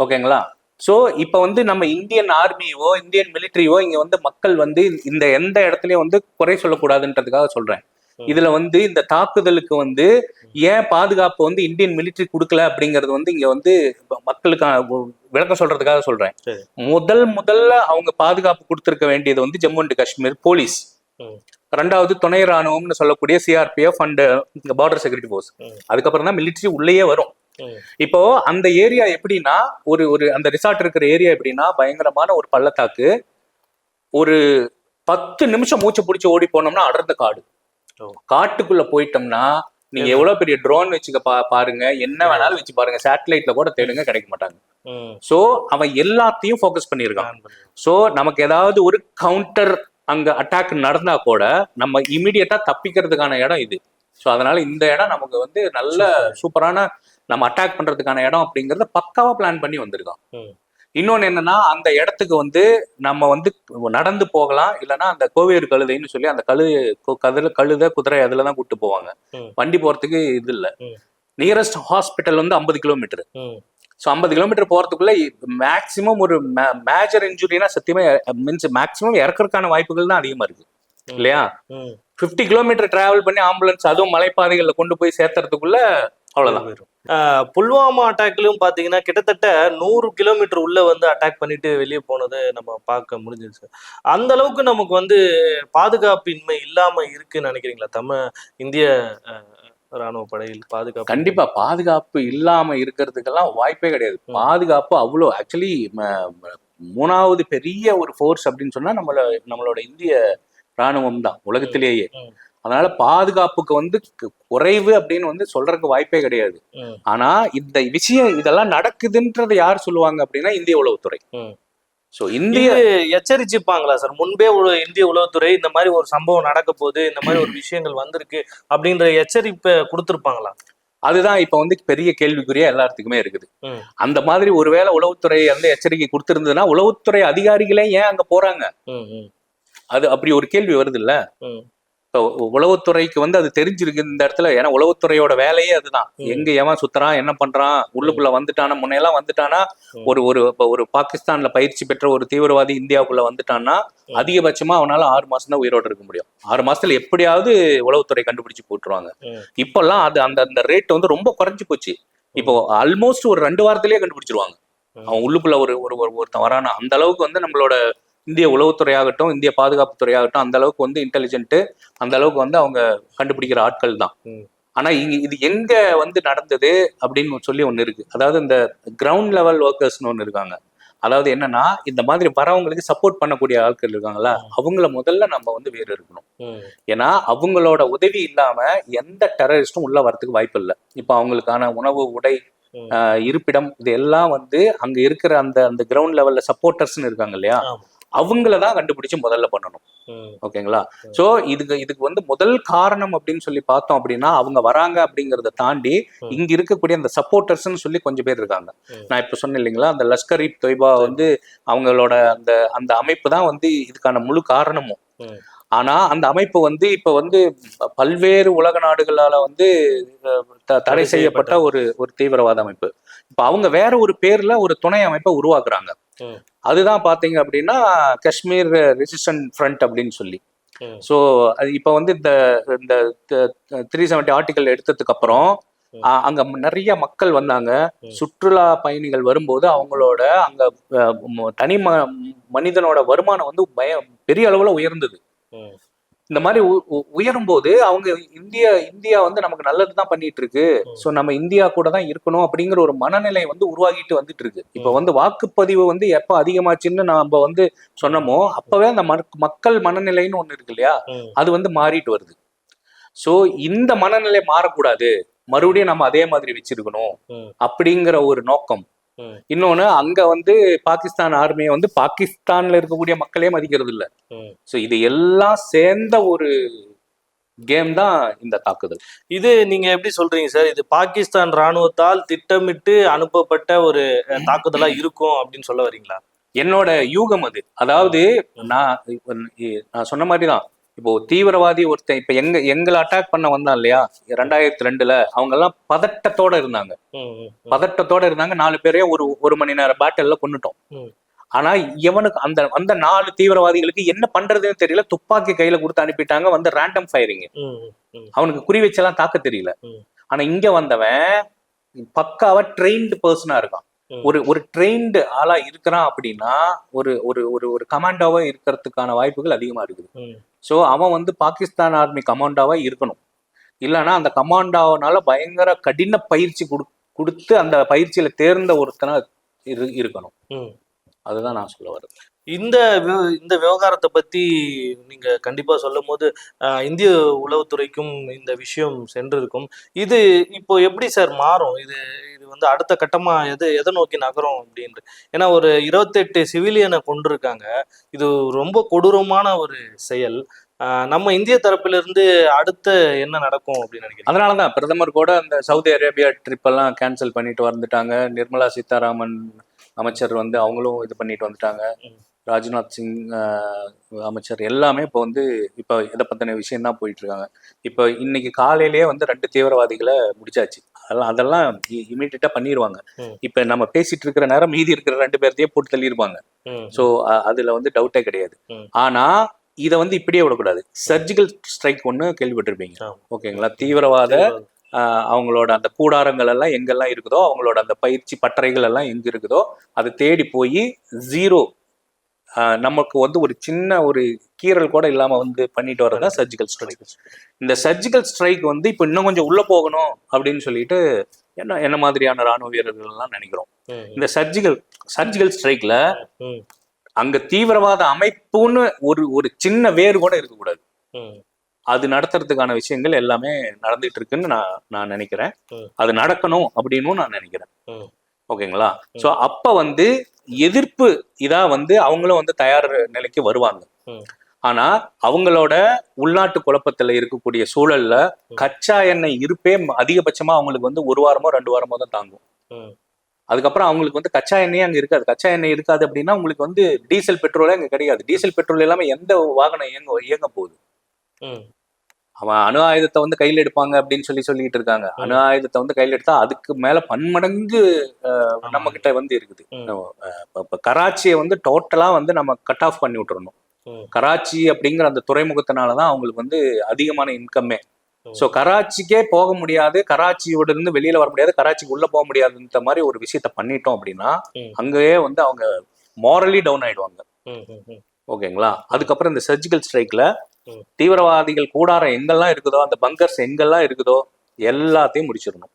ஓகேங்களா? சோ இப்ப வந்து நம்ம இந்தியன் ஆர்மியோ இந்தியன் மிலிட்டரியோ இங்க வந்து மக்கள் வந்து இந்த எந்த இடத்துலயும் வந்து குறை சொல்லக்கூடாதுன்றதுக்காக சொல்றேன். இதுல வந்து இந்த தாக்குதலுக்கு வந்து ஏன் பாதுகாப்பு வந்து இந்தியன் மிலிட்டரி கொடுக்கல அப்படிங்கறது வந்து இங்க வந்து மக்களுக்கான விளக்கம் சொல்றதுக்காக சொல்றேன். முதல்ல அவங்க பாதுகாப்பு கொடுத்திருக்க வேண்டியது வந்து ஜம்மு அண்ட் காஷ்மீர் போலீஸ், ரெண்டாவது துணை ராணுவம்னு சொல்லக்கூடிய CRPF and border security force, அதுக்கப்புறம் தான் மிலிட்டரி உள்ளேயே வரும். இப்போ அந்த ஏரியா எப்படின்னா ஒரு ஒரு அந்த ரிசார்ட் இருக்கிற ஏரியா எப்படின்னா பயங்கரமான ஒரு பள்ளத்தாக்கு. ஒரு 10 நிமிஷம் மூச்சு பிடிச்சி ஓடி போனோம்னா அடர்ந்த காடு. காட்டுக்குள்ள போயிட்டோம்னா நீங்க எவ்வளவு பெரிய ட்ரோன் வச்சுக்க பாருங்க, என்ன வேணாலும் வச்சு பாருங்க, சேட்டலைட்ல கூட தேடுங்க, கிடைக்க மாட்டாங்க. சோ அவன் எல்லாத்தையும் ஃபோக்கஸ் பண்ணியிருக்கான். சோ நமக்கு ஏதாவது ஒரு கவுண்டர் அங்க அட்டாக் நடந்தா கூட நம்ம இமிடியட்டா தப்பிக்கிறதுக்கான இடம் இது. ஸோ அதனால இந்த இடம் நமக்கு வந்து நல்ல சூப்பரான நம்ம அட்டாக் பண்றதுக்கான இடம் அப்படிங்கறத பக்காவா பிளான் பண்ணி வந்திருக்கான். இன்னொன்னு என்னன்னா அந்த இடத்துக்கு வந்து நம்ம வந்து நடந்து போகலாம், இல்லைன்னா அந்த கோவேறு கழுதைன்னு சொல்லி அந்த கழுதை குதிரை அதுலதான் கூட்டு போவாங்க. வண்டி போறதுக்கு இது இல்லை. நியரஸ்ட் ஹாஸ்பிட்டல் வந்து 50 கிலோமீட்டர். ஸோ 50 கிலோமீட்டர் போறதுக்குள்ள மேக்சிமம் ஒரு மேஜர் இன்ஜுரினா சத்தியமா மீன்ஸ் மேக்சிமம் இறக்கறதுக்கான வாய்ப்புகள் தான் அதிகமா இருக்கு இல்லையா? 50 கிலோமீட்டர் டிராவல் பண்ணி ஆம்புலன்ஸ் அதுவும் மலைப்பாதைகள்ல கொண்டு போய் சேர்த்துறதுக்குள்ள அவ்வளவுதான். புல்வாமா அட்டாக்லயும் பாத்தீங்கன்னா கிட்டத்தட்ட 100 கிலோமீட்டர் உள்ள வந்து அட்டாக் பண்ணிட்டு வெளியே போனதை நம்ம பார்க்க முடிஞ்சிருச்சு. அந்த அளவுக்கு நமக்கு வந்து பாதுகாப்பின்மை இல்லாம இருக்குன்னு நினைக்கிறீங்களா? இந்திய ராணுவ படையில் பாதுகாப்பு கண்டிப்பா பாதுகாப்பு இல்லாம இருக்கிறதுக்கெல்லாம் வாய்ப்பே கிடையாது. பாதுகாப்பு அவ்வளோ ஆக்சுவலி 3வது பெரிய ஒரு ஃபோர்ஸ் அப்படின்னு சொன்னா நம்மளோட இந்திய ராணுவம் தான் உலகத்திலேயே. அதனால பாதுகாப்புக்கு வந்து குறைவு அப்படின்னு வந்து சொல்றதுக்கு வாய்ப்பே கிடையாது. ஆனா இந்த விஷயம் இதெல்லாம் நடக்குதுன்றதை யார் சொல்லுவாங்க அப்படின்னா இந்திய உளவுத்துறை. சோ இந்திய எச்சரிச்சுப்பாங்களா சார்? முன்பே இந்திய உளவுத்துறை இந்த மாதிரி ஒரு சம்பவம் நடக்க போகுது, இந்த மாதிரி ஒரு விஷயங்கள் வந்திருக்கு அப்படின்ற எச்சரிப்பை கொடுத்திருப்பாங்களா? அதுதான் இப்ப வந்து பெரிய கேள்விக்குறியா எல்லாத்துக்குமே இருக்குது. அந்த மாதிரி ஒருவேளை உளவுத்துறை வந்து எச்சரிக்கை கொடுத்திருந்ததுன்னா உளவுத்துறை அதிகாரிகளே ஏன் அங்க போறாங்க? அது அப்படி ஒரு கேள்வி வருது இல்ல. உளவுத்துறைக்கு வந்து அது தெரிஞ்சிருக்கு இந்த இடத்துல. ஏன்னா உளவுத்துறையோட வேலையே அதுதான். எங்க எவன் சுத்துறான், என்ன பண்றான், உள்ளுக்குள்ள வந்துட்டானா, முன்னையெல்லாம் வந்துட்டானா ஒரு ஒரு பாகிஸ்தான்ல பயிற்சி பெற்ற ஒரு தீவிரவாதி இந்தியாவுக்குள்ள வந்துட்டான்னா அதிகபட்சமா அவனால 6 மாசம் தான் உயிரோடு இருக்க முடியும். 6 மாசத்துல எப்படியாவது உளவுத்துறை கண்டுபிடிச்சு போட்டுருவாங்க. இப்பெல்லாம் அது அந்த ரேட் வந்து ரொம்ப குறைஞ்சு போச்சு. இப்போ ஆல்மோஸ்ட் ஒரு 2 வாரத்திலேயே கண்டுபிடிச்சிருவாங்க அவன் உள்ளுக்குள்ள ஒருத்தன் வரானா. அந்த அளவுக்கு வந்து நம்மளோட இந்திய உளவுத்துறை ஆகட்டும், இந்திய பாதுகாப்பு துறை ஆகட்டும், அந்த அளவுக்கு வந்து இன்டெலிஜென்ட், அந்த அளவுக்கு வந்து அவங்க கண்டுபிடிக்கிற ஆட்கள் தான். ஆனா இது எங்க வந்து நடந்தது அப்படின்னு சொல்லி ஒண்ணு இருக்கு. அதாவது இந்த கிரவுண்ட் லெவல் ஒர்க்கர்ஸ்னு ஒண்ணு இருக்காங்க. அதாவது என்னன்னா இந்த மாதிரி வரவங்களுக்கு சப்போர்ட் பண்ணக்கூடிய ஆட்கள் இருக்காங்களா, அவங்கள முதல்ல நம்ம வந்து வேறு இருக்கணும். ஏன்னா அவங்களோட உதவி இல்லாம எந்த டெரரிஸ்டும் உள்ள வரதுக்கு வாய்ப்பு இல்லை. இப்ப அவங்களுக்கான உணவு, உடை, இருப்பிடம் இது எல்லாம் வந்து அங்க இருக்கிற அந்த கிரவுண்ட் லெவல்ல சப்போர்ட்டர்ஸ்னு இருக்காங்க இல்லையா, அவங்களதான் கண்டுபிடிச்சு முதல்ல பண்ணணும். ஓகேங்களா? சோ இதுக்கு வந்து முதல் காரணம் அப்படின்னு சொல்லி பார்த்தோம் அப்படின்னா அவங்க வராங்க அப்படிங்கறத தாண்டி இங்க இருக்கக்கூடிய அந்த சப்போர்ட்டர்ஸ்ன்னு சொல்லி கொஞ்சம் பேர் இருக்காங்க. நான் இப்ப சொன்னேன் இல்லைங்களா, அந்த லஷ்கர் இ தொய்பா வந்து அவங்களோட அந்த அமைப்பு தான் வந்து இதுக்கான முழு காரணமும். ஆனா அந்த அமைப்பு வந்து இப்ப வந்து பல்வேறு உலக நாடுகளால வந்து தடை செய்யப்பட்ட ஒரு தீவிரவாத அமைப்பு. இப்ப அவங்க வேற ஒரு பேர்ல ஒரு துணை அமைப்பை உருவாக்குறாங்க. அதுதான் பாத்தீங்க அப்படின்னா காஷ்மீர் ரெசிஸ்டன்ட் ஃப்ரண்ட் அப்படின்னு சொல்லி. சோ அது இப்ப வந்து இந்த 370 ஆர்டிகல் எடுத்ததுக்கு அப்புறம் அங்க நிறைய மக்கள் வந்தாங்க. சுற்றுலா பயணிகள் வரும்போது அவங்களோட அங்க தனி மனிதனோட வருமானம் வந்து பெரிய அளவுல உயர்ந்தது. இந்த மாதிரி உயரும் போது அவங்க இந்தியா வந்து நமக்கு நல்லதுதான் பண்ணிட்டு இருக்கு, சோ நம்ம இந்தியா கூட தான் இருக்கணும் அப்படிங்கிற ஒரு மனநிலை வந்து உருவாகிட்டு வந்துட்டு இருக்கு. இப்ப வந்து வாக்குப்பதிவு வந்து எப்ப அதிகமாச்சுன்னு நம்ம வந்து சொன்னோமோ அப்பவே அந்த மக்கள் மனநிலைன்னு ஒண்ணு இருக்கு இல்லையா, அது வந்து மாறிட்டு வருது. சோ இந்த மனநிலை மாறக்கூடாது, மறுபடியும் நம்ம அதே மாதிரி வச்சிருக்கணும் அப்படிங்கிற ஒரு நோக்கம். இன்னொன்னு அங்க வந்து பாகிஸ்தான் ஆர்மியை வந்து பாகிஸ்தான்ல இருக்கக்கூடிய மக்களே மதிக்கிறது இல்ல. சோ இது எல்லாம் சேர்ந்த ஒரு கேம் தான் இந்த தாக்குதல். இது நீங்க எப்படி சொல்றீங்க சார்? இது பாகிஸ்தான் ராணுவத்தால் திட்டமிட்டு அனுப்பப்பட்ட ஒரு தாக்குதலா இருக்கும் அப்படின்னு சொல்ல வரீங்களா? என்னோட யூகம் அது. அதாவது நான் சொன்ன மாதிரிதான் இப்போ தீவிரவாதி ஒருத்தன் இப்ப எங்களை அட்டாக் பண்ண வந்தான் இல்லையா 2002 அவங்க எல்லாம் பதட்டத்தோட இருந்தாங்க. பதட்டத்தோட இருந்தாங்க. 4 பேரையும் ஒரு மணி நேரம் பேட்டல்ல கொன்னுட்டோம். ஆனா இவனுக்கு அந்த 4 தீவிரவாதிகளுக்கு என்ன பண்றதுன்னு தெரியல. துப்பாக்கி கையில கொடுத்து அனுப்பிட்டாங்க. வந்து ரேண்டம் ஃபயரிங். அவனுக்கு குறி வச்செல்லாம் தாக்க தெரியல. ஆனா இங்க வந்தவன் பக்காவா ட்ரெயின்டு பர்சனா இருக்கான். ஒரு ட்ரெயின்டு ஆளா இருக்கிறான் அப்படின்னா ஒரு ஒரு ஒரு ஒரு கமாண்டோவா இருக்கிறதுக்கான வாய்ப்புகள் அதிகமா இருக்குது. ஸோ அவன் வந்து பாகிஸ்தான் ஆர்மி கமாண்டோவா இருக்கணும். இல்லைன்னா அந்த கமாண்டோவனால பயங்கர கடின பயிற்சி கொடுத்து அந்த பயிற்சியில தேர்ந்த ஒருத்தனா இருக்கணும். அதுதான் நான் சொல்ல வரேன். இந்த விவகாரத்தை பத்தி நீங்க கண்டிப்பா சொல்லும் போது இந்திய உளவுத்துறைக்கும் இந்த விஷயம் சென்றிருக்கும். இது இப்போ எப்படி சார் மாறும்? இது வந்து அடுத்த கட்டமா எதை நோக்கி நகரும் அப்படின்ட்டு. ஏன்னா ஒரு 28 சிவிலியனை கொண்டிருக்காங்க. இது ரொம்ப கொடூரமான ஒரு செயல். நம்ம இந்திய தரப்பிலிருந்து அடுத்து என்ன நடக்கும் அப்படின்னு நினைக்கிறேன். அதனாலதான் பிரதமர் கூட அந்த சவுதி அரேபியா ட்ரிப் எல்லாம் கேன்சல் பண்ணிட்டு வந்துட்டாங்க. நிர்மலா சீதாராமன் அமைச்சர் வந்து அவங்களும் இது பண்ணிட்டு வந்துட்டாங்க. ராஜ்நாத் சிங் அமைச்சர் எல்லாமே இப்போ வந்து இப்போ இதை பத்தின விஷயம் தான் போயிட்டு இருக்காங்க. இப்போ இன்னைக்கு காலையிலேயே வந்து 2 தீவிரவாதிகளை முடிச்சாச்சு. அதெல்லாம் இமீடியட்டா பண்ணிடுவாங்க. இப்ப நம்ம பேசிட்டு இருக்கிற நேரம் மீதி இருக்கிற 2 பேர்த்தையே போட்டு தள்ளியிருப்பாங்க. ஸோ அதுல வந்து டவுட்டே கிடையாது. ஆனா இதை வந்து இப்படியே விடக்கூடாது. சர்ஜிக்கல் ஸ்ட்ரைக் ஒன்று கேள்விப்பட்டிருப்பீங்க. ஓகேங்களா? தீவிரவாத அவங்களோட அந்த கூடாரங்கள் எல்லாம் எங்கெல்லாம் இருக்குதோ, அவங்களோட அந்த பயிற்சி பட்டறைகள் எல்லாம் எங்க இருக்குதோ அதை தேடி போய் 0 நமக்கு வந்து ஒரு சின்ன ஒரு கீறல் கூட இல்லாம வந்து பண்ணிட்டு வரதான் சர்ஜிக்கல் ஸ்ட்ரைக். இந்த சர்ஜிக்கல் ஸ்ட்ரைக் வந்து இப்ப இன்னும் கொஞ்சம் உள்ள போகணும் அப்படின்னு சொல்லிட்டு என்ன மாதிரியான ராணுவ வீரர்கள் எல்லாம் நினைக்கிறோம். இந்த சர்ஜிக்கல் ஸ்ட்ரைக்ல அங்க தீவிரவாத அமைப்புன்னு ஒரு சின்ன வேறு கூட இருக்கக்கூடாது. அது நடத்துறதுக்கான விஷயங்கள் எல்லாமே நடந்துட்டு இருக்குன்னு நான் நினைக்கிறேன். அது நடக்கணும் அப்படின்னு நான் நினைக்கிறேன். ஓகேங்களா? சோ அப்ப வந்து எதிர்ப்பு இதா வந்து அவங்களும் வந்து தயார் நிலைக்கு வருவாங்க. ஆனா அவங்களோட உள்நாட்டு குழப்பத்துல இருக்கக்கூடிய சூழல்ல கச்சா எண்ணெய் இருப்பே அதிகபட்சமா அவங்களுக்கு வந்து 1 வாரமோ 2 வாரமோ தான் தாங்கும். அதுக்கப்புறம் அவங்களுக்கு வந்து கச்சா எண்ணெயே அங்க இருக்காது. கச்சா எண்ணெய் இருக்காது அப்படின்னா உங்களுக்கு வந்து டீசல் பெட்ரோலே அங்க கிடையாது. டீசல் பெட்ரோல் எல்லாமே எந்த வாகனம் இயங்க போகுது? அவன் அணு ஆயுதத்தை வந்து கையில் எடுப்பாங்க அப்படின்னு சொல்லிட்டு இருக்காங்க. அணு ஆயுதத்தை வந்து கையில் எடுத்தா அதுக்கு மேல பன்மடங்கு நம்ம கிட்ட வந்து இருக்குது. இப்ப கராச்சியை வந்து டோட்டலா வந்து நம்ம கட் ஆஃப் பண்ணி விட்டுறணும். கராச்சி அப்படிங்கிற அந்த துறைமுகத்தினாலதான் அவங்களுக்கு வந்து அதிகமான இன்கம்மே. ஸோ கராச்சிக்கே போக முடியாது, கராச்சியோட இருந்து வெளியில வர முடியாது, கராச்சிக்கு உள்ள போக முடியாதுன்ற மாதிரி ஒரு விஷயத்த பண்ணிட்டோம் அப்படின்னா அங்கேயே வந்து அவங்க மாரலி டவுன் ஆயிடுவாங்க. ஓகேங்களா? அதுக்கப்புறம் இந்த சர்ஜிக்கல் ஸ்ட்ரைக்ல தீவிரவாதிகள் கூடாரம் எங்கெல்லாம் இருக்குதோ, அந்த பங்கர்ஸ் எங்கெல்லாம் இருக்குதோ எல்லாத்தையும் முடிச்சிடணும்.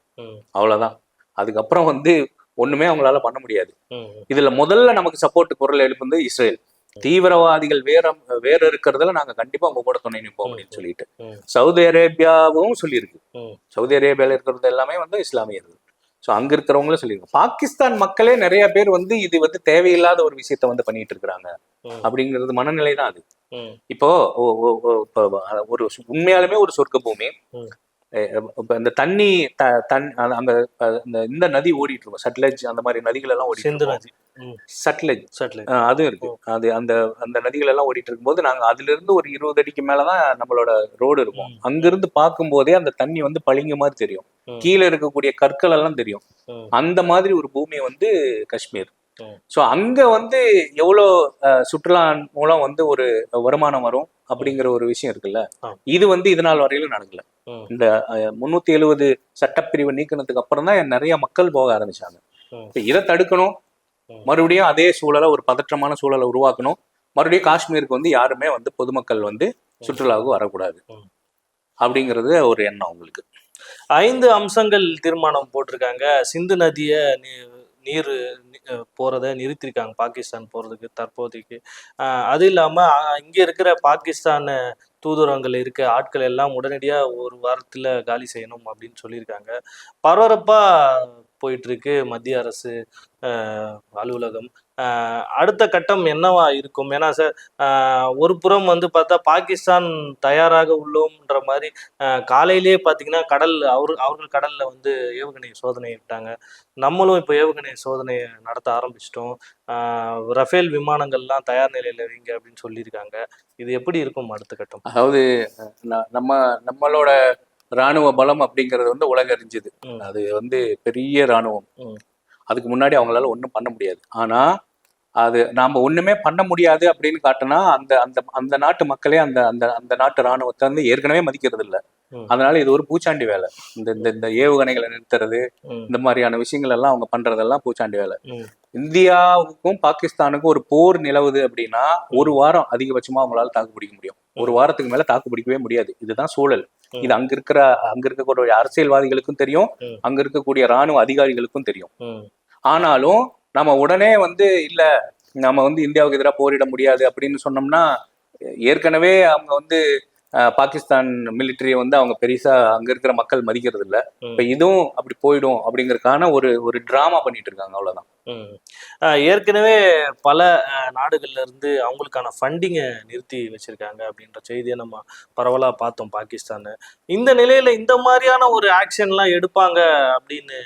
அவ்வளவுதான். அதுக்கப்புறம் வந்து ஒண்ணுமே அவங்களால பண்ண முடியாது. இதுல முதல்ல நமக்கு சப்போர்ட் குரல் எழுப்புந்து இஸ்ரேல். தீவிரவாதிகள் வேற இருக்கிறதுல நாங்க கண்டிப்பா உங்க கூட துணை நிற்போம் அப்படின்னு சொல்லிட்டு சவுதி அரேபியாவும் சொல்லியிருக்கு. சவுதி அரேபியால இருக்கிறது எல்லாமே வந்து இஸ்லாமியர்கள். ஸோ அங்க இருக்கிறவங்களும் சொல்லியிருக்காங்க. பாகிஸ்தான் மக்களே நிறைய பேர் வந்து இது வந்து தேவையில்லாத ஒரு விஷயத்த வந்து பண்ணிட்டு இருக்கிறாங்க அப்படிங்கிறது மனநிலை தான் அது. இப்போ ஒரு உண்மையாலுமே ஒரு சொர்க்க பூமி. இப்ப இந்த தண்ணி அங்க இந்த நதி ஓடிட்டு இருக்கும், சட்லஜ் அந்த மாதிரி நதிகள் எல்லாம் ஓடிட்டு சட்லஜ் அதுவும் இருக்கு. அது அந்த நதிகள் எல்லாம் ஓடிட்டு இருக்கும்போது நாங்க அதுல இருந்து ஒரு 20 அடிக்கு மேலதான் நம்மளோட ரோடு இருக்கும். அங்கிருந்து பார்க்கும் போதே அந்த தண்ணி வந்து பளிங்கு மாதிரி தெரியும். கீழே இருக்கக்கூடிய கற்கள் எல்லாம் தெரியும். அந்த மாதிரி ஒரு பூமி வந்து காஷ்மீர். ஸோ அங்க வந்து எவ்வளவு சுற்றுலா மூலம் வந்து ஒரு வருமானம் வரும் அப்படிங்கிற ஒரு விஷயம் இருக்குல்ல. இது வந்து இதனால் வரையிலும் நடக்கல. இந்த 370 சட்டப்பிரிவு நீக்கினதுக்கு அப்புறம் தான் நிறைய மக்கள் போக ஆரம்பிச்சாங்க. இதை தடுக்கணும். மறுபடியும் அதே சூழலை, ஒரு பதற்றமான சூழலை உருவாக்கணும். மறுபடியும் காஷ்மீருக்கு வந்து யாருமே வந்து பொதுமக்கள் வந்து சுற்றுலாவுக்கு வரக்கூடாது அப்படிங்கிறது ஒரு எண்ணம் அவங்களுக்கு. 5 அம்சங்கள் தீர்மானம் போட்டிருக்காங்க. சிந்து நதியை நீர் போறதை நிறுத்திருக்காங்க, பாகிஸ்தான் போறதுக்கு தற்போதைக்கு. அது இல்லாம இங்க இருக்கிற பாகிஸ்தான் தூதரகங்கள் இருக்க ஆட்கள் எல்லாம் உடனடியா 1 வாரத்துல காலி செய்யணும் அப்படின்னு சொல்லியிருக்காங்க. பரபரப்பா போயிட்டு இருக்கு மத்திய அரசு அலுவலகம். அடுத்த கட்டம் என்னவா இருக்கும்? ஏன்னா சார், ஒரு புறம் வந்து பார்த்தா பாகிஸ்தான் தயாராக உள்ளோம்ன்ற மாதிரி காலையிலேயே பார்த்தீங்கன்னா அவர்கள் கடல்ல வந்து ஏவுகணை சோதனை விட்டாங்க. நம்மளும் இப்போ ஏவுகணை சோதனை நடத்த ஆரம்பிச்சிட்டோம். ரஃபேல் விமானங்கள்லாம் தயார் நிலையில வைங்க அப்படின்னு சொல்லியிருக்காங்க. இது எப்படி இருக்கும் அடுத்த கட்டம்? அதாவது நம்மளோட ராணுவ பலம் அப்படிங்கிறது வந்து உலக அறிஞ்சது. அது வந்து பெரிய ராணுவம். அதுக்கு முன்னாடி அவங்களால ஒன்றும் பண்ண முடியாது. ஆனா அது நாம ஒண்ணுமே பண்ண முடியாது அப்படின்னு காட்டினா அந்த அந்த அந்த நாட்டு மக்களே அந்த அந்த அந்த நாட்டு ராணுவத்தை வந்து ஏற்கனவே மதிக்கிறது இல்லை. அதனால இது ஒரு பூச்சாண்டி வேலை. இந்த இந்த இந்த ஏவுகணைகளை நிறுத்துறது, இந்த மாதிரியான விஷயங்கள் எல்லாம் அவங்க பண்றதெல்லாம் பூச்சாண்டி வேலை. இந்தியாவுக்கும் பாகிஸ்தானுக்கும் ஒரு போர் நிலவுது அப்படின்னா ஒரு வாரம் அதிகபட்சமா அவங்களால தாக்கு பிடிக்க முடியும். ஒரு வாரத்துக்கு மேல தாக்கு பிடிக்கவே முடியாது. இதுதான் சூழல். இது அங்க இருக்கக்கூடிய அரசியல்வாதிகளுக்கும் தெரியும், அங்க இருக்கக்கூடிய ராணுவ அதிகாரிகளுக்கும் தெரியும். ஆனாலும் நம்ம உடனே வந்து இல்ல நம்ம வந்து இந்தியாவுக்கு எதிராக போரிட முடியாது அப்படின்னு சொன்னோம்னா, ஏற்கனவே அவங்க வந்து பாகிஸ்தான் மிலிட்டரியை வந்து அவங்க பெருசா அங்க இருக்கிற மக்கள் மதிக்கிறது இல்ல. இப்ப இதுவும் அப்படி போயிடும் அப்படிங்கறதுக்கான ஒரு டிராமா பண்ணிட்டு இருக்காங்க, அவ்வளவுதான். ஏற்கனவே பல நாடுகள்ல இருந்து அவங்களுக்கான ஃபண்டிங்கை நிறுத்தி வச்சிருக்காங்க அப்படின்ற செய்தியை நம்ம பரவலா பார்த்தோம் பாகிஸ்தான். இந்த நிலையில இந்த மாதிரியான ஒரு ஆக்ஷன்லாம் எடுப்பாங்க அப்படின்னு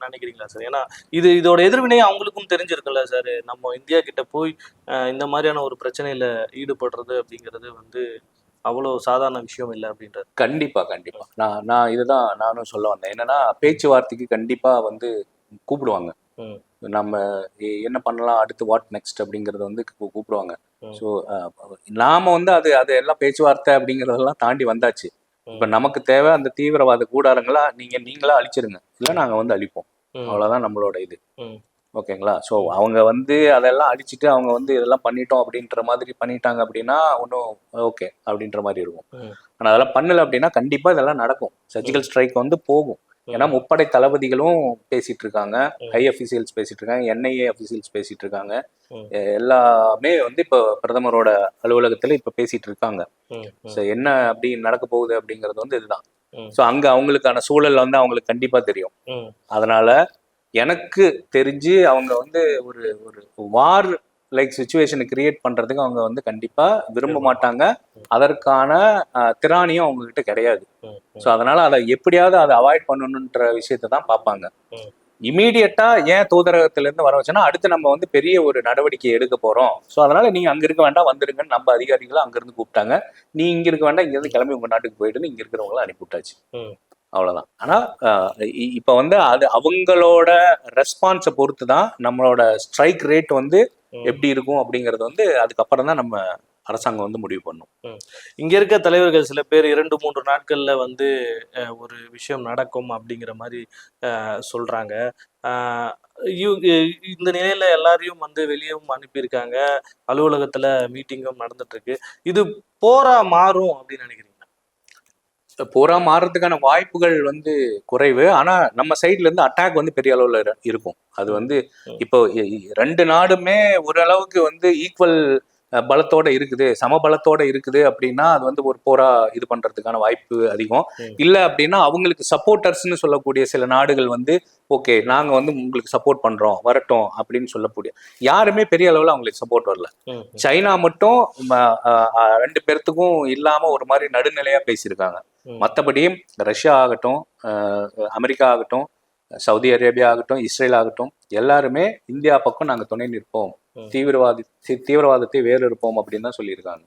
நினைக்கிறீங்களா சார்? ஏன்னா இதோட எதிர்வினையை அவங்களுக்கும் தெரிஞ்சிருக்குல்ல சார். நம்ம இந்தியா கிட்ட போய் இந்த மாதிரியான ஒரு பிரச்சனையில ஈடுபடுறது அப்படிங்கிறது வந்து அவ்வளோ சாதாரண விஷயம் இல்லை அப்படின்றது. கண்டிப்பா கண்டிப்பா நான் இதுதான் நானும் சொல்ல வந்தேன். என்னன்னா பேச்சுவார்த்தைக்கு கண்டிப்பா வந்து கூப்பிடுவாங்க. நம்ம என்ன பண்ணலாம், அடுத்து வாட் நெக்ஸ்ட் அப்படிங்கறத வந்து கூப்பிடுவாங்க. ஸோ நாம வந்து அது எல்லாம் பேச்சுவார்த்தை அப்படிங்கறதெல்லாம் தாண்டி வந்தாச்சு. இப்ப நமக்கு தேவை அந்த தீவிரவாத கூடாரங்களா நீங்களா அழிச்சிருங்க, இல்ல நாங்க வந்து அழிப்போம். அவ்வளவுதான் நம்மளோட இது. ஓகேங்களா? ஸோ அவங்க வந்து அதெல்லாம் அடிச்சுட்டு அவங்க வந்து இதெல்லாம் பண்ணிட்டோம் அப்படின்ற மாதிரி பண்ணிட்டாங்க அப்படின்னா ஒன்றும் ஓகே அப்படின்ற மாதிரி இருக்கும். ஆனால் அதெல்லாம் பண்ணல அப்படின்னா கண்டிப்பா இதெல்லாம் நடக்கும். சர்ஜிக்கல் ஸ்ட்ரைக் வந்து போகும். ஏன்னா முப்படை தளபதிகளும் பேசிட்டு இருக்காங்க, ஹை அஃபீஷியல்ஸ் பேசிட்டு இருக்காங்க, என்ஐஏ அஃபீஷியல்ஸ் பேசிட்டு இருக்காங்க. எல்லாமே வந்து இப்போ பிரதமரோட அலுவலகத்துல இப்ப பேசிட்டு இருக்காங்க. ஸோ என்ன அப்படி நடக்க போகுது அப்படிங்கிறது வந்து இதுதான். ஸோ அங்க அவங்களுக்கான சூழல் வந்து அவங்களுக்கு கண்டிப்பா தெரியும். அதனால எனக்கு தெரிஞ்சு அவங்க வந்து ஒரு ஒரு வார் லைக் சுச்சுவேஷனை கிரியேட் பண்றதுக்கு அவங்க வந்து கண்டிப்பா விரும்ப மாட்டாங்க. அதற்கான திராணியும் அவங்க கிட்ட கிடையாது. ஸோ அதனால அதை எப்படியாவது அதை அவாய்ட் பண்ணணுன்ற விஷயத்த தான் பார்ப்பாங்க. இமீடியட்டா ஏன் தூதரகத்துல இருந்து வர வச்சோன்னா அடுத்து நம்ம வந்து பெரிய ஒரு நடவடிக்கை எடுக்க போறோம். ஸோ அதனால நீங்க அங்க இருக்க வேண்டாம், வந்துருங்கன்னு நம்ம அதிகாரிகளும் அங்க இருந்து கூப்பிட்டாங்க. நீ இங்க இருக்க வேண்டாம், இங்க இருந்து கிளம்பி உங்க நாட்டுக்கு போயிட்டு இங்க இருக்கிறவங்களும் அனுப்பி விட்டாச்சு. அவ்வளவுதான். ஆனா இப்ப வந்து அது அவங்களோட ரெஸ்பான்ஸை பொறுத்து தான் நம்மளோட ஸ்ட்ரைக் ரேட் வந்து எப்படி இருக்கும் அப்படிங்கறது வந்து அதுக்கப்புறம் தான் நம்ம அரசாங்கம் வந்து முடிவு பண்ணும். இங்க இருக்க தலைவர்கள் சில பேர் 2-3 நாட்கள்ல வந்து ஒரு விஷயம் நடக்கும் அப்படிங்கிற மாதிரி சொல்றாங்க. இந்த நிலையில எல்லாரையும் வந்து வெளியவும் அனுப்பியிருக்காங்க, அலுவலகத்துல மீட்டிங்கும் நடந்துட்டு இருக்கு. இது போரா மாறும் அப்படின்னு நினைக்கிறீங்க? போரா மாறுறதுக்கான வாய்ப்புகள் வந்து குறைவு. ஆனா நம்ம சைட்ல இருந்து அட்டாக் வந்து பெரிய அளவுல இருக்கும். அது வந்து இப்போ ரெண்டு நாடுமே ஓரளவுக்கு வந்து ஈக்குவல் பலத்தோட இருக்குது, சமபலத்தோட இருக்குது அப்படின்னா அது வந்து ஒரு போரா இது பண்றதுக்கான வாய்ப்பு அதிகம். இல்ல அப்படின்னா அவங்களுக்கு சப்போர்ட்டர்ஸ்ன்னு சொல்லக்கூடிய சில நாடுகள் வந்து ஓகே நாங்க வந்து உங்களுக்கு சப்போர்ட் பண்றோம் வரட்டும் அப்படின்னு சொல்லக்கூடிய யாருமே பெரிய அளவுல அவங்களுக்கு சப்போர்ட் வரல. சைனா மட்டும் 2 பேர்த்துக்கும் இல்லாம ஒரு மாதிரி நடுநிலையா பேசியிருக்காங்க. மற்றபடி ரஷ்யா ஆகட்டும், அமெரிக்கா ஆகட்டும், சவுதி அரேபியா ஆகட்டும், இஸ்ரேல் ஆகட்டும், எல்லாருமே இந்தியா பக்கம் நாங்க துணை நிற்போம், தீவிரவாதத்தை வேறு இருப்போம் அப்படின்னு தான் சொல்லியிருக்காங்க.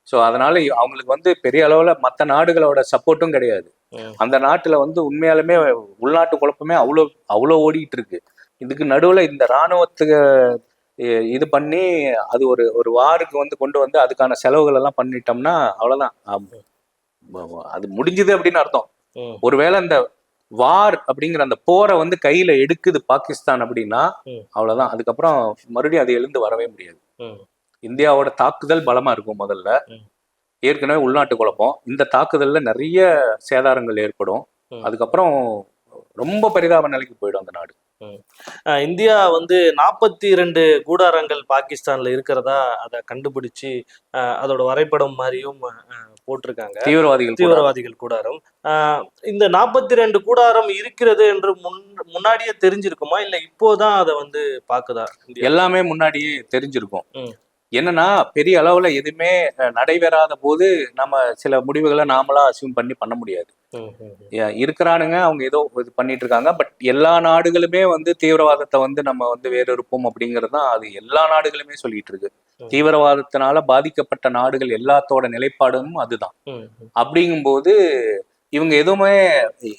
ஸோ அதனால அவங்களுக்கு வந்து பெரிய அளவுல மற்ற நாடுகளோட சப்போர்ட்டும் கிடையாது. அந்த நாட்டுல வந்து உண்மையாலுமே உள்நாட்டு குழப்பமே அவ்வளோ ஓடிட்டு இருக்கு. இதுக்கு நடுவுல இந்த இராணுவத்துக்கு இது பண்ணி அது ஒரு வாருக்கு வந்து கொண்டு வந்து அதுக்கான செலவுகள் எல்லாம் பண்ணிட்டோம்னா அவ்வளவுதான், அது முடிஞ்சது அப்படின்னு அர்த்தம். ஒருவேளை அந்த வார் அப்படிங்கிற அந்த போரை வந்து கையில எடுக்குது பாகிஸ்தான் அப்படின்னா அவ்வளவுதான். அதுக்கப்புறம் மறுபடியும் அது எழுந்து வரவே முடியாது. இந்தியாவோட தாக்குதல் பலமா இருக்கும். முதல்ல ஏற்கனவே உள்நாட்டு குழப்பம், இந்த தாக்குதல்ல நிறைய சேதாரங்கள் ஏற்படும். அதுக்கப்புறம் ரொம்ப பரிதாப நிலைக்கு போயிடும் அந்த நாடு. இந்தியா வந்து 42 கூடாரங்கள் பாகிஸ்தான்ல இருக்கிறதா அதை கண்டுபிடிச்சு அதோட வரைபடம் மாதிரியும் போட்டிருக்காங்க. தீவிரவாதிகள் கூடாரம். இந்த 42 கூடாரம் இருக்கிறது என்று முன்னாடியே தெரிஞ்சிருக்குமா, இல்ல இப்போதான் அதை வந்து பாக்குதா? எல்லாமே முன்னாடியே தெரிஞ்சிருக்கும். என்னன்னா பெரிய அளவுல எதுவுமே நடைபெறாத போது நம்ம சில முடிவுகளை நாமளா அசியூம் பண்ண முடியாது. இருக்கிறானுங்க, அவங்க ஏதோ இது பண்ணிட்டு இருக்காங்க. பட் எல்லா நாடுகளுமே வந்து தீவிரவாதத்தை வந்து நம்ம வந்து வேற இருப்போம் அப்படிங்கிறது தான் அது எல்லா நாடுகளுமே சொல்லிட்டு இருக்கு. தீவிரவாதத்தினால பாதிக்கப்பட்ட நாடுகள் எல்லாத்தோட நிலைப்பாடும் அதுதான். அப்படிங்கும்போது இவங்க எதுவுமே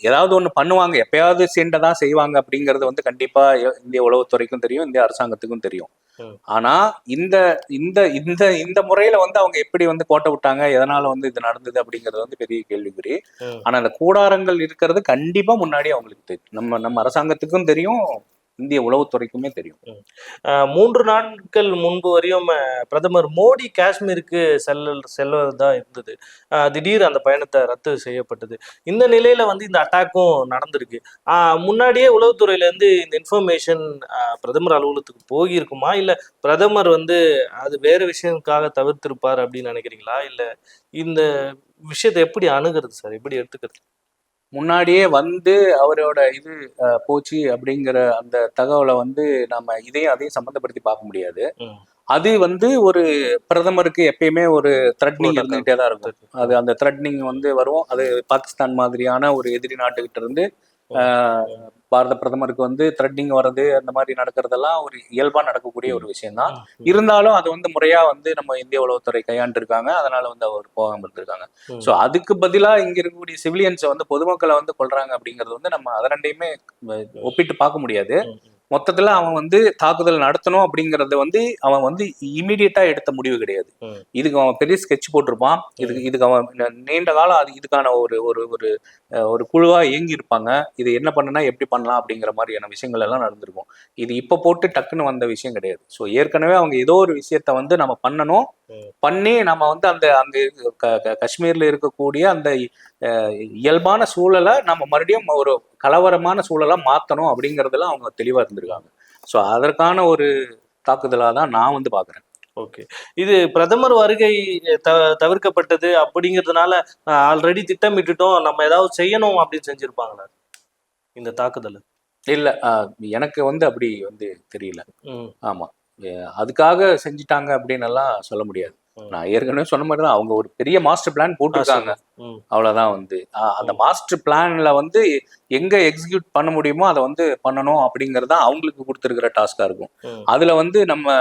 ஏதாவது ஒண்ணு பண்ணுவாங்க, எப்பயாவது சீண்டதான் செய்வாங்க அப்படிங்கறது வந்து கண்டிப்பா இந்திய உளவுத்துறைக்கும் தெரியும், இந்திய அரசாங்கத்துக்கும் தெரியும். ஆனா இந்த இந்த இந்த இந்த முறையில வந்து அவங்க எப்படி வந்து கோட்டை விட்டாங்க, எதனால வந்து இது நடந்தது அப்படிங்கிறது வந்து பெரிய கேள்விக்குறி. ஆனா அந்த கூடாரங்கள் இருக்கிறது கண்டிப்பா முன்னாடி அவங்களுக்கு தெரியும், நம்ம அரசாங்கத்துக்கும் தெரியும், இந்திய உளவுத்துறைக்குமே தெரியும். 3 நாட்கள் முன்பு வரையும் பிரதமர் மோடி காஷ்மீருக்கு செல்வதா இருந்தது. திடீர் அந்த பயணத்தை ரத்து செய்யப்பட்டது. இந்த நிலையில வந்து இந்த அட்டாக்கும் நடந்திருக்கு. முன்னாடியே உளவுத்துறையில இருந்து இந்த இன்ஃபர்மேஷன் பிரதமர் அலுவலகத்துக்கு போகிருக்குமா, இல்ல பிரதமர் வந்து அது வேற விஷயத்துக்காக தவிர்த்திருப்பார் அப்படின்னு நினைக்கிறீங்களா, இல்ல இந்த விஷயத்தை எப்படி அணுகிறது சார், எப்படி எடுத்துக்கிறது? முன்னாடியே வந்து அவரோட இது போச்சு அப்படிங்கிற அந்த தகவலை வந்து நம்ம அதையும் சம்மந்தப்படுத்தி பார்க்க முடியாது. அது வந்து ஒரு பிரதமருக்கு எப்பயுமே ஒரு த்ரெட்னிங் இருந்துகிட்டே தான் இருக்கும். அது அந்த த்ரெட்னிங் வந்து வரும். அது பாகிஸ்தான் மாதிரியான ஒரு எதிரி நாட்டுகிட்ட இருந்து பாரத பிரதமருக்கு வந்து த்ரெட்னிங் வர்றது, அந்த மாதிரி நடக்கிறதெல்லாம் ஒரு இயல்பா நடக்கக்கூடிய ஒரு விஷயம் தான். இருந்தாலும் அது வந்து முறையா வந்து நம்ம இந்திய உளவுத்துறை கையாண்டு இருக்காங்க. அதனால வந்து அவர் போகாம இருந்திருக்காங்க. ஸோ அதுக்கு பதிலா இங்க இருக்கக்கூடிய சிவிலியன்ஸை வந்து பொதுமக்களை வந்து கொள்றாங்க அப்படிங்கிறது வந்து நம்ம அதை ரெண்டையுமே ஒப்பிட்டு பார்க்க முடியாது. மொத்தத்துல அவன் வந்து தாக்குதல் நடத்தணும் அப்படிங்கறது வந்து அவன் வந்து இமீடியட்டா எடுத்த முடிவு கிடையாது. இதுக்கு அவன் பெரிய ஸ்கெட்ச் போட்டிருப்பான். இதுக்கு அவன் நீண்ட காலம் அது இதுக்கான ஒரு ஒரு ஒரு குழுவா இயங்கி இருப்பாங்க. இது என்ன பண்ணனா எப்படி பண்ணலாம் அப்படிங்கிற மாதிரியான விஷயங்கள் எல்லாம் நடந்திருக்கும். இது இப்ப போட்டு டக்குன்னு வந்த விஷயம் கிடையாது. ஸோ ஏற்கனவே அவங்க ஏதோ ஒரு விஷயத்த வந்து நம்ம பண்ணணும், பண்ணி நம்ம வந்து அந்த அங்க காஷ்மீர்ல இருக்கக்கூடிய அந்த இயல்பான சூழலை நம்ம மறுபடியும் ஒரு கலவரமான சூழலா மாத்தணும் அப்படிங்கறதுல அவங்க தெளிவா இருந்திருக்காங்க. ஸோ அதற்கான ஒரு தாக்குதலா தான் நான் வந்து பாக்குறேன். ஓகே, இது பிரதமர் வருகை தவிர்க்கப்பட்டது அப்படிங்கிறதுனால ஆல்ரெடி திட்டமிட்டுட்டோம், நம்ம ஏதாவது செய்யணும் அப்படின்னு செஞ்சிருப்பாங்களா இந்த தாக்குதல்? இல்ல, எனக்கு வந்து அப்படி வந்து தெரியல. ஆமா, அதுக்காக செஞ்சுட்டாங்க அப்படின்னு எல்லாம் சொல்ல முடியாது. நான் ஏற்கனவே சொன்ன மாதிரி தான், அவங்க ஒரு பெரிய மாஸ்டர் பிளான் போட்டிருக்காங்க. அவ்வளவுதான். வந்து அந்த மாஸ்டர் பிளான்ல வந்து எங்க எக்ஸிக்யூட் பண்ண முடியுமோ அதை வந்து பண்ணணும் அப்படிங்கறத அவங்களுக்கு கொடுத்துருக்கிற டாஸ்கா இருக்கும். அதுல வந்து நம்ம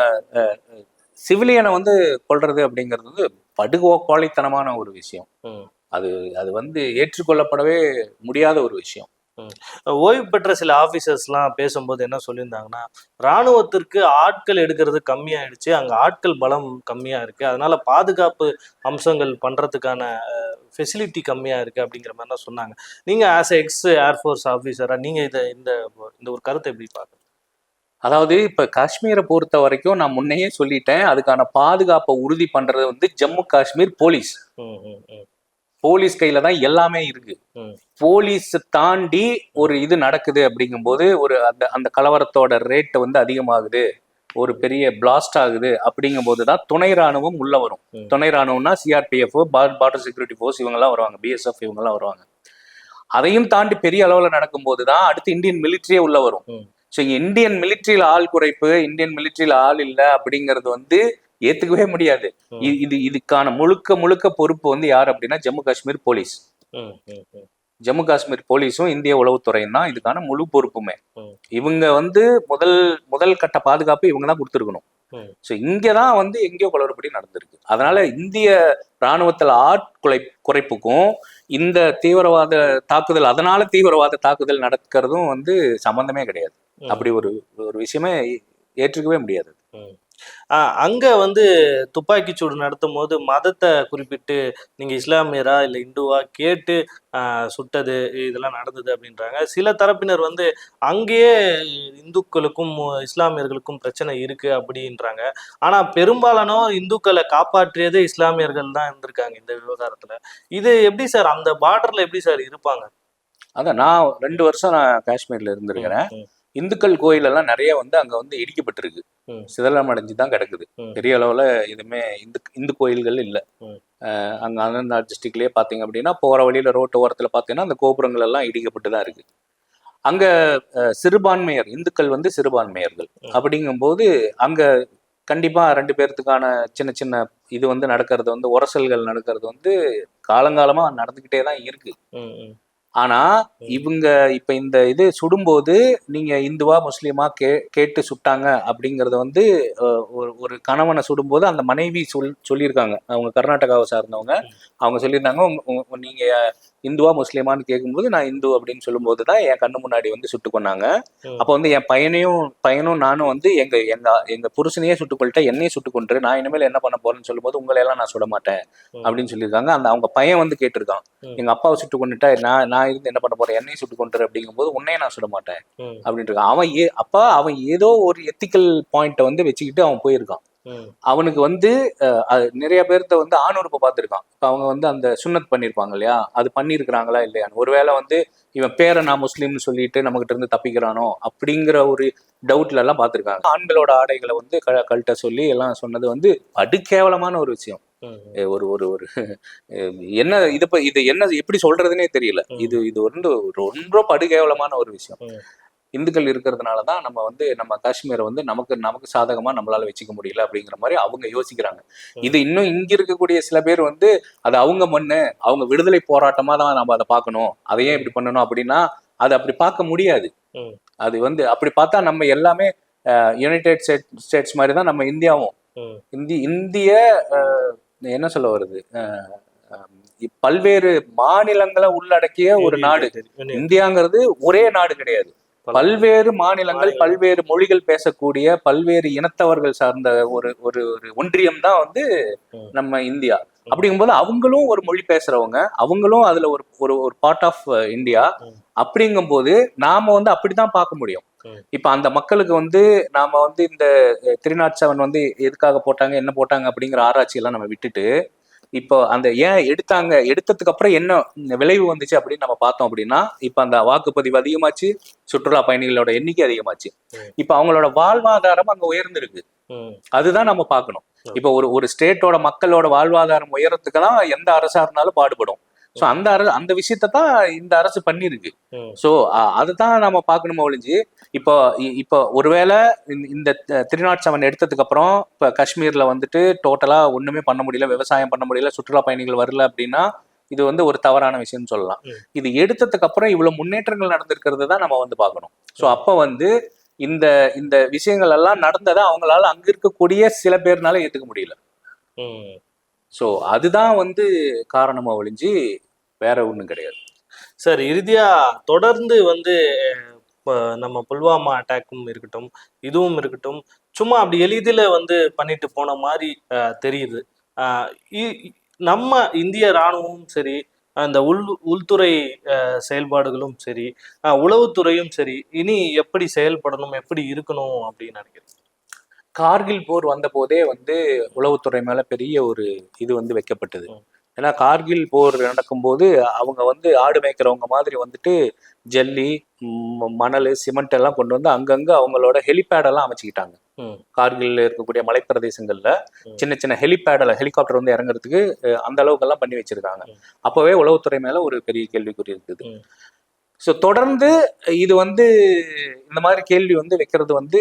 சிவிலியனை வந்து கொள்றது அப்படிங்கிறது வந்து படுகோழைத்தனமான ஒரு விஷயம். அது அது வந்து ஏற்றுக்கொள்ளப்படவே முடியாத ஒரு விஷயம். ஓய்வு பெற்ற சில ஆபீசர்ஸ்லாம் பேசும்போது என்ன சொல்லியிருந்தாங்கன்னா, இராணுவத்திற்கு ஆட்கள் எடுக்கிறது கம்மியாயிடுச்சு, அங்க ஆட்கள் பலம் கம்மியா இருக்கு, அதனால பாதுகாப்பு அம்சங்கள் பண்றதுக்கான ஃபெசிலிட்டி கம்மியா இருக்கு அப்படிங்கிற மாதிரி தான் சொன்னாங்க. நீங்க ஆஸ் எக்ஸ் ஏர்ஃபோர்ஸ் ஆஃபீஸரா நீங்க இந்த ஒரு கருத்தை எப்படி பாக்குறீங்க? அதாவது இப்ப காஷ்மீரை பொறுத்த வரைக்கும் நான் முன்னையே சொல்லிட்டேன், அதுக்கான பாதுகாப்பை உறுதி பண்றது வந்து ஜம்மு காஷ்மீர் போலீஸ். போலீஸ் கையில தான் எல்லாமே இருக்கு. போலீஸ் தாண்டி ஒரு இது நடக்குது அப்படிங்கும்போது ஒரு அந்த கலவரத்தோட ரேட் வந்து அதிகமாகுது, ஒரு பெரிய பிளாஸ்ட் ஆகுது அப்படிங்கும் போதுதான் துணை ராணுவம் உள்ள வரும். துணை ராணுவம்னா சிஆர்பிஎஃப், பார்டர் செக்யூரிட்டி ஃபோர்ஸ் இவங்க எல்லாம் வருவாங்க, பிஎஸ்எஃப் இவங்க எல்லாம் வருவாங்க. அதையும் தாண்டி பெரிய அளவுல நடக்கும் போதுதான் அடுத்து இந்தியன் மிலிட்ரியே உள்ள வரும். ஸோ இங்க இந்தியன் மிலிட்ரியில ஆள் குறைப்பு, இந்தியன் மிலிட்ரியில ஆள் இல்லை அப்படிங்கிறது வந்து ஏத்துக்கவே முடியாது. இதுக்கான முழுக்க பொறுப்பு வந்து யார் அப்படின்னா ஜம்மு காஷ்மீர் போலீஸ். ஜம்மு காஷ்மீர் போலீஸும் இந்திய உளவுத்துறையும் தான் இதுக்கான முழு பொறுப்புமே. இவங்க வந்து முதல் கட்ட பாதுகாப்பு இவங்க தான் கொடுத்துருக்கணும். ஸோ இங்கதான் வந்து எங்கேயோ குளறுபடி நடந்திருக்கு. அதனால இந்திய இராணுவத்துல குறைப்புக்கும் இந்த தீவிரவாத தாக்குதல், அதனால தீவிரவாத தாக்குதல் நடக்கிறதும் வந்து சம்பந்தமே கிடையாது. அப்படி ஒரு விஷயமே ஏற்றுக்கவே முடியாது. அங்க வந்து துப்பாக்கி சூடு நடத்தும் போது மதத்தை குறிப்பிட்டு நீங்க இஸ்லாமியரா இல்ல இந்துவா கேட்டு சுட்டது இதெல்லாம் நடந்தது அப்படின்றாங்க. சில தரப்பினர் வந்து அங்கேயே இந்துக்களுக்கும் இஸ்லாமியர்களுக்கும் பிரச்சனை இருக்கு அப்படின்றாங்க. ஆனா பெரும்பாலானோ இந்துக்களை காப்பாற்றியதே இஸ்லாமியர்கள் தான் இருந்திருக்காங்க இந்த விவகாரத்துல. இது எப்படி சார் அந்த பார்டர்ல எப்படி சார் இருப்பாங்க? அதான் நான் 2 வருஷம் நான் காஷ்மீர்ல இருந்திருக்கிறேன். இந்துக்கள் கோயில் எல்லாம் நிறைய வந்து அங்க வந்து இடிக்கப்பட்டிருக்கு, ம். சிதலம் அடைஞ்சு தான் கிடக்குது. ம். பெரிய அளவுல எதுவுமே இந்து கோயில்கள் இல்லை. ம். அங்க அனந்தநாக் டிஸ்ட்ரிக்ட்லயே பாத்தீங்க அப்படின்னா போற வழியில ரோட்டு ஓரத்துல பாத்தீங்கன்னா அந்த கோபுரங்கள் எல்லாம் இடிக்கப்பட்டு தான் இருக்கு. அங்க சிறுபான்மையர் இந்துக்கள் வந்து சிறுபான்மையர்கள் ம். அப்படிங்கும்போது அங்க கண்டிப்பா 2 பேர்த்துக்கான சின்ன சின்ன இது வந்து நடக்கிறது வந்து உரசல்கள் நடக்கிறது வந்து காலங்காலமா நடந்துகிட்டே தான் இருக்கு. ம். ம். ஆனா இவங்க இப்ப இந்த இது சுடும்போது நீங்க இந்துவா முஸ்லீமா கேட்டு சுட்டாங்க அப்படிங்கறத வந்து ஒரு கணவனை சுடும்போது அந்த மனைவி சொல்லியிருக்காங்க. அவங்க கர்நாடகாவை சார்ந்தவங்க. அவங்க சொல்லியிருந்தாங்க, நீங்க இந்துவா முஸ்லீமான்னு கேட்கும்போது நான் இந்து அப்படின்னு சொல்லும்போது தான் என் கண்ணு முன்னாடி வந்து சுட்டு கொண்டாங்க. ம். அப்போ வந்து என் பையனும் நானும் வந்து எங்க எங்க எங்க புருஷனையே சுட்டு கொள்ளிட்ட, என்னையும் சுட்டு கொண்டு நான் இனிமேல் என்ன பண்ண போறேன்னு சொல்லும்போது உங்களை எல்லாம் நான் சுட மாட்டேன் அப்படின்னு சொல்லியிருக்காங்க. அவங்க பையன் வந்து கேட்டிருக்கான், ம். எங்க அப்பாவை சுட்டு கொண்டுட்டா நான் இருந்து என்ன பண்ண போறேன், என்னையும் சுட்டு கொண்டுரு அப்படிங்கும்போது உன்னையே நான் சுட மாட்டேன் ம். அப்படின்ட்டு இருக்கான். அவன் ஏதோ ஒரு எத்திக்கல் பாயிண்ட்டை வந்து வச்சுக்கிட்டு அவன் போயிருக்கான். ம். அவனுக்கு வந்து நிறைய பேர்த்த வந்து ஆணுறுப்பை பார்த்துருக்கான். இப்போ அவங்க வந்து அந்த சுன்னத் பண்ணியிருப்பாங்க இல்லையா, அது பண்ணியிருக்கிறாங்களா இல்லையான்னு. ஒருவேளை வந்து இவன் பேரை நான் முஸ்லீம்னு சொல்லிட்டு நம்மகிட்ட இருந்து தப்பிக்கிறானோ அப்படிங்கிற ஒரு டவுட்ல எல்லாம் பார்த்துருக்காங்க. ஆண்களோட ஆடைகளை வந்து கழட்ட சொல்லி எல்லாம் சொன்னது வந்து படுகேவலமான ஒரு விஷயம். ம். ஒரு ஒரு ஒரு என்ன இது என்ன எப்படி சொல்றதுன்னே தெரியல. இது இது வந்து ரொம்ப படுகேவலமான ஒரு விஷயம். ம். இந்துக்கள் இருக்கிறதுனால தான் நம்ம வந்து நம்ம காஷ்மீரை வந்து நமக்கு சாதகமா நம்மளால வச்சுக்க முடியல அப்படிங்கிற மாதிரி அவங்க யோசிக்கிறாங்க. இது இன்னும் இங்க இருக்கக்கூடிய சில பேர் வந்து அது அவங்க மண்ணு, அவங்க விடுதலை போராட்டமா தான் நம்ம அதை பார்க்கணும், அதையே இப்படி பண்ணணும் அப்படின்னா அது அப்படி பார்க்க முடியாது. ம். அது வந்து அப்படி பார்த்தா நம்ம எல்லாமே யுனைடெட் ஸ்டேட்ஸ் மாதிரி தான் நம்ம இந்தியாவும். ம். இந்திய என்ன சொல்ல வருது, பல்வேறு மாநிலங்களை உள்ளடக்கிய ஒரு நாடு. இந்தியாங்கிறது ஒரே நாடு கிடையாது, பல்வேறு மாநிலங்கள், பல்வேறு மொழிகள் பேசக்கூடிய பல்வேறு இனத்தவர்கள் சார்ந்த ஒரு ஒரு ஒன்றியம் தான் வந்து நம்ம இந்தியா. அப்படிங்கும்போது அவங்களும் ஒரு மொழி பேசுறவங்க, அவங்களும் அதுல ஒரு ஒரு ஒரு பார்ட் ஆஃப் இந்தியா. அப்படிங்கும்போது நாம வந்து அப்படித்தான் பார்க்க முடியும். இப்ப அந்த மக்களுக்கு வந்து நாம வந்து இந்த 307 வந்து எதுக்காக போட்டாங்க, என்ன போட்டாங்க அப்படிங்கிற ஆராய்ச்சி எல்லாம் நம்ம விட்டுட்டு இப்போ அந்த ஏன் எடுத்ததுக்கு அப்புறம் என்ன விளைவு வந்துச்சு அப்படின்னு நம்ம பார்த்தோம் அப்படின்னா, இப்ப அந்த வாக்குப்பதிவு அதிகமாச்சு, சுற்றுலா பயணிகளோட எண்ணிக்கை அதிகமாச்சு, இப்ப அவங்களோட வாழ்வாதாரம் அங்க உயர்ந்திருக்கு. அதுதான் நம்ம பார்க்கணும். இப்ப ஒரு ஸ்டேட்டோட மக்களோட வாழ்வாதாரம் உயரத்துக்கு தான் எந்த அரசா இருந்தாலும் பாடுபடும். ஸோ அந்த விஷயத்த தான் இந்த அரசு பண்ணிருக்கு. ஸோ அதுதான் நம்ம பார்க்கணுமா ஒழிஞ்சு இப்போ ஒருவேளை இந்த 307 எடுத்ததுக்கு அப்புறம் இப்போ காஷ்மீர்ல வந்துட்டு டோட்டலா ஒண்ணுமே பண்ண முடியல, விவசாயம் பண்ண முடியல, சுற்றுலா பயணிகள் வரல அப்படின்னா இது வந்து ஒரு தவறான விஷயம்னு சொல்லலாம். இது எடுத்ததுக்கு அப்புறம் இவ்வளவு முன்னேற்றங்கள் நடந்திருக்கிறது தான் நம்ம வந்து பார்க்கணும். ஸோ அப்ப வந்து இந்த இந்த விஷயங்கள் எல்லாம் நடந்ததை அவங்களால அங்க இருக்கக்கூடிய சில பேர்னால ஏத்துக்க முடியல. ஸோ அதுதான் வந்து காரணமா ஒழிஞ்சு வேற ஒன்றும் கிடையாது. சார், இறுதியா தொடர்ந்து வந்து இப்போ நம்ம புல்வாமா அட்டாக்கும் இருக்கட்டும், இதுவும் இருக்கட்டும், சும்மா அப்படி எளிதில் வந்து பண்ணிட்டு போன மாதிரி தெரியுது. நம்ம இந்திய இராணுவமும் சரி, அந்த உள்துறை செயல்பாடுகளும் சரி, உளவுத்துறையும் சரி, இனி எப்படி செயல்படணும், எப்படி இருக்கணும் அப்படின்னு நினைக்கிறேன். கார்கில் போர் வந்த போதே வந்து உளவுத்துறை மேல பெரிய ஒரு இது வந்து வைக்கப்பட்டது. ஏன்னா கார்கில் போர் நடக்கும்போது அவங்க வந்து ஆடு மேய்க்கிறவங்க மாதிரி வந்துட்டு ஜல்லி, மணல், சிமெண்ட் எல்லாம் கொண்டு வந்து அங்கங்க அவங்களோட ஹெலிபேட் எல்லாம் அமைச்சுக்கிட்டாங்க. கார்கில் இருக்கக்கூடிய மலைப்பிரதேசங்கள்ல சின்ன சின்ன ஹெலிகாப்டர் வந்து இறங்குறதுக்கு அந்த அளவுக்கு எல்லாம் பண்ணி வச்சிருக்காங்க. அப்பவே உளவுத்துறை மேல ஒரு பெரிய கேள்விக்குறி இருக்குது. ஸோ தொடர்ந்து இது வந்து இந்த மாதிரி கேள்வி வந்து வைக்கிறது வந்து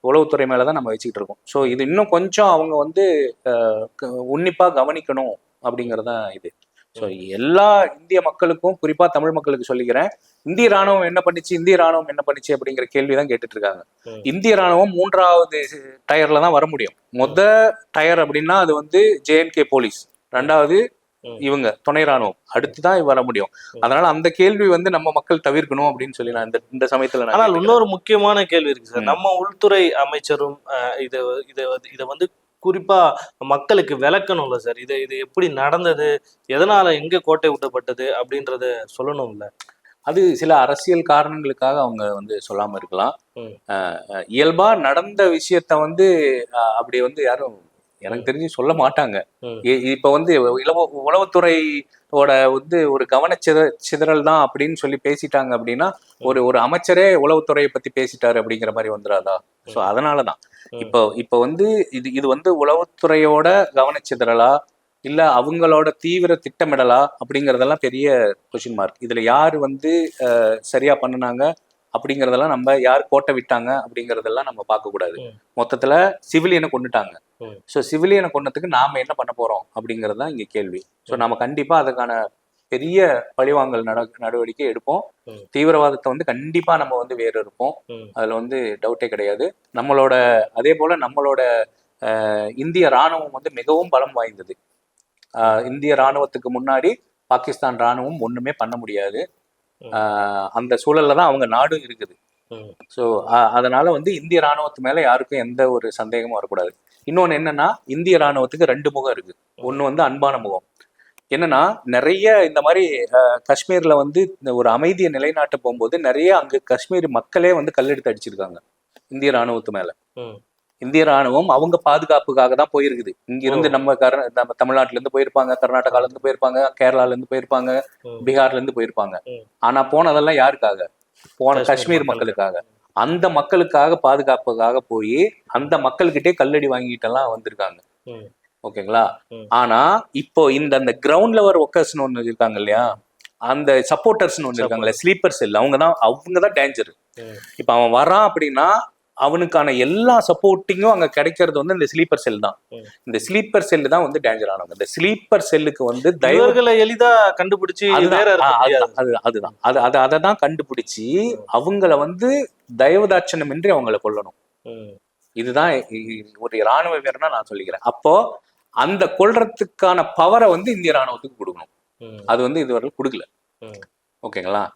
உளவுத்துறை மேலதான் நம்ம வச்சுக்கிட்டு இருக்கோம். ஸோ இது இன்னும் கொஞ்சம் அவங்க வந்து உன்னிப்பா கவனிக்கணும் அப்படிங்கறதான் இது. ஸோ எல்லா இந்திய மக்களுக்கும், குறிப்பா தமிழ் மக்களுக்கு சொல்லிக்கிறேன், இந்திய ராணுவம் என்ன பண்ணிச்சு அப்படிங்கிற கேள்விதான் கேட்டுட்டு இருக்காங்க. இந்திய ராணுவம் 3வது டயர்ல தான் வர முடியும். டயர் அப்படின்னா அது வந்து JNK போலீஸ், 2வது இவங்க துணை ராணுவம், அடுத்துதான் வர முடியும். அதனால அந்த கேள்வி வந்து நம்ம மக்கள் தவிர்க்கணும் அப்படின்னு சொல்லி நான் இந்த சமயத்துல. ஆனால் இன்னொரு முக்கியமான கேள்வி இருக்கு சார். நம்ம உள்துறை அமைச்சரும் இதை வந்து குறிப்பா மக்களுக்கு விளக்கணும்ல சார். இது எப்படி நடந்தது, எதனால எங்க கோட்டை விட்டப்பட்டது அப்படின்றத சொல்லணும்ல. அது சில அரசியல் காரணங்களுக்காக அவங்க வந்து சொல்லாம இருக்கலாம். இயல்பா நடந்த விஷயத்த வந்து அப்படி வந்து யாரும் எனக்கு தெரிஞ்சு சொல்ல மாட்டாங்க. ம். இப்ப வந்து உளவுத்துறையோட வந்து ஒரு சிதறல் தான் அப்படின்னு சொல்லி பேசிட்டாங்க அப்படின்னா, ஒரு அமைச்சரே உளவுத்துறையை பத்தி பேசிட்டாரு அப்படிங்கிற மாதிரி வந்துடாதா? ஸோ அதனாலதான் இப்போ வந்து இது வந்து உளவுத்துறையோட கவனச்சிதறலா இல்ல அவங்களோட தீவிர திட்டமிடலா அப்படிங்கறதெல்லாம் பெரிய கொஸ்டின் மார்க். இதுல யாரு வந்து சரியா பண்ணுனாங்க அப்படிங்கறதெல்லாம், நம்ம யார் கோட்டை விட்டாங்க அப்படிங்கறதெல்லாம் நம்ம பார்க்க கூடாது. மொத்தத்துல சிவிலியனை கொண்டுட்டாங்க. ஸோ சிவிலியனை கொண்டதுக்கு நாம என்ன பண்ண போறோம் அப்படிங்கிறது தான் இங்க கேள்வி. ஸோ நம்ம கண்டிப்பா அதுக்கான பெரிய பழிவாங்கல் நடவடிக்கை எடுப்போம். தீவிரவாதத்தை வந்து கண்டிப்பா நம்ம வந்து வேறு இருப்போம். அதுல வந்து டவுட்டே கிடையாது. அதே போல நம்மளோட இந்திய ராணுவம் வந்து மிகவும் பலம் வாய்ந்தது. இந்திய ராணுவத்துக்கு முன்னாடி பாகிஸ்தான் ராணுவம் ஒண்ணுமே பண்ண முடியாது. அந்த சூழல்ல தான் அவங்க நாடும் இருக்குது. ஸோ அதனால வந்து இந்திய ராணுவத்து மேல யாருக்கும் எந்த ஒரு சந்தேகமும் வரக்கூடாது. இன்னொன்னு என்னன்னா, இந்திய ராணுவத்துக்கு 2 முகம் இருக்கு. ஒண்ணு வந்து அன்பான முகம். என்னன்னா, நிறைய இந்த மாதிரி காஷ்மீர்ல வந்து ஒரு அமைதியை நிலைநாட்ட போகும்போது நிறைய அங்க காஷ்மீர் மக்களே வந்து கல்லெடுத்து அடிச்சிருக்காங்க இந்திய ராணுவத்து மேல. இந்திய ராணுவம் அவங்க பாதுகாப்புக்காக தான் போயிருக்குது. இங்க இருந்து நம்ம தமிழ்நாட்டுல இருந்து போயிருப்பாங்க, கர்நாடகால இருந்து போயிருப்பாங்க, கேரளால இருந்து போயிருப்பாங்க, பீகார்ல இருந்து போயிருப்பாங்க. ஆனா போனதெல்லாம் யாருக்காக? போன காஷ்மீர் மக்களுக்காக. அந்த மக்களுக்காக பாதுகாப்புக்காக போய் அந்த மக்கள்கிட்டே கல்லடி வாங்கிட்டு எல்லாம் வந்திருக்காங்க. ஓகேங்களா? ஆனா இப்போ அந்த கிரவுண்ட் லெவல் ஒர்க்கர்ஸ்னு ஒண்ணு இருக்காங்க இல்லையா, அந்த சப்போர்ட்டர்ஸ்னு ஒண்ணு இருக்காங்கல்ல, ஸ்லீப்பர் செல், அவங்கதான் டேஞ்சர். இப்ப அவன் வரான் அப்படின்னா அவனுக்கான எல்லா சப்போர்ட்டிங்கும் அங்க கிடைக்கிறது வந்து இந்த ஸ்லீப்பர் செல் தான். இந்த ஸ்லீப்பர் செல்லு தான் வந்து டேஞ்சர் ஆனவங்க. இந்த ஸ்லீப்பர் செல்லுக்கு வந்து தயவுகளை எளிதா கண்டுபிடிச்சு அதுதான் அதை தான் கண்டுபிடிச்சு அவங்கள வந்து தயவுதாட்சணமின்றி அவங்கள கொல்லணும். இதுதான் ஒரு இராணுவ வீரனா நான் சொல்லிக்கிறேன். அப்போ அந்த கொல்றதுக்கான பவரை வந்து இந்திய ராணுவத்துக்கு கொடுக்கணும். அது வந்து இதுவரை கொடுக்கல. ஓகேங்களா?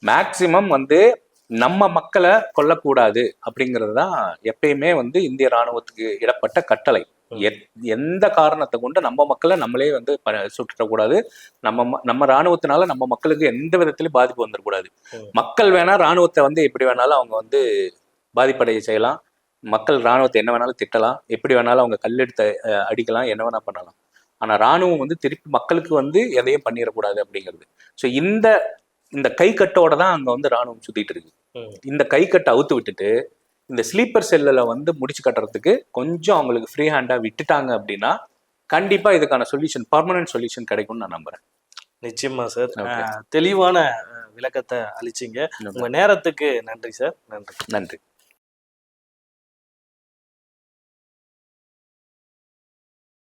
மேக்சிமம் வந்து நம்ம மக்களை கொல்லக்கூடாது அப்படிங்கிறது தான் எப்பயுமே வந்து இந்திய ராணுவத்துக்கு இடப்பட்ட கட்டளை. எந்த காரணத்தை கொண்டு நம்ம மக்களை நம்மளே வந்து சுட்டுறக்கூடாது. நம்ம ராணுவத்தினால நம்ம மக்களுக்கு எந்த விதத்திலும் பாதிப்பு வந்துடக்கூடாது. மக்கள் வேணா ராணுவத்தை வந்து எப்படி வேணாலும் அவங்க வந்து பாதிப்படைய செய்யலாம். மக்கள் ராணுவத்தை என்ன வேணாலும் திட்டலாம், எப்படி வேணாலும் அவங்க கல்லெடுத்து அடிக்கலாம், என்ன வேணா பண்ணலாம். ஆனா ராணுவம் வந்து திருப்பி மக்களுக்கு வந்து எதையும் பண்ணிடக்கூடாது அப்படிங்கிறது. ஸோ இந்த கை கட்டோட தான் அங்க வந்து ராணுவம் சுத்திட்டு இருக்கு. இந்த கை கட்டை அவுத்து விட்டுட்டு இந்த ஸ்லீப்பர் செல்லில் வந்து முடிச்சு கட்டுறதுக்கு கொஞ்சம் அவங்களுக்கு ஃப்ரீ ஹேண்டா விட்டுட்டாங்க அப்படின்னா கண்டிப்பா இதுக்கான சொல்யூஷன், பர்மனன்ட் சொல்யூஷன் கிடைக்கும்னு நான் நம்புறேன். நிச்சயமா சார். தெளிவான விளக்கத்தை அளிச்சிங்க. உங்க நேரத்துக்கு நன்றி சார். நன்றி.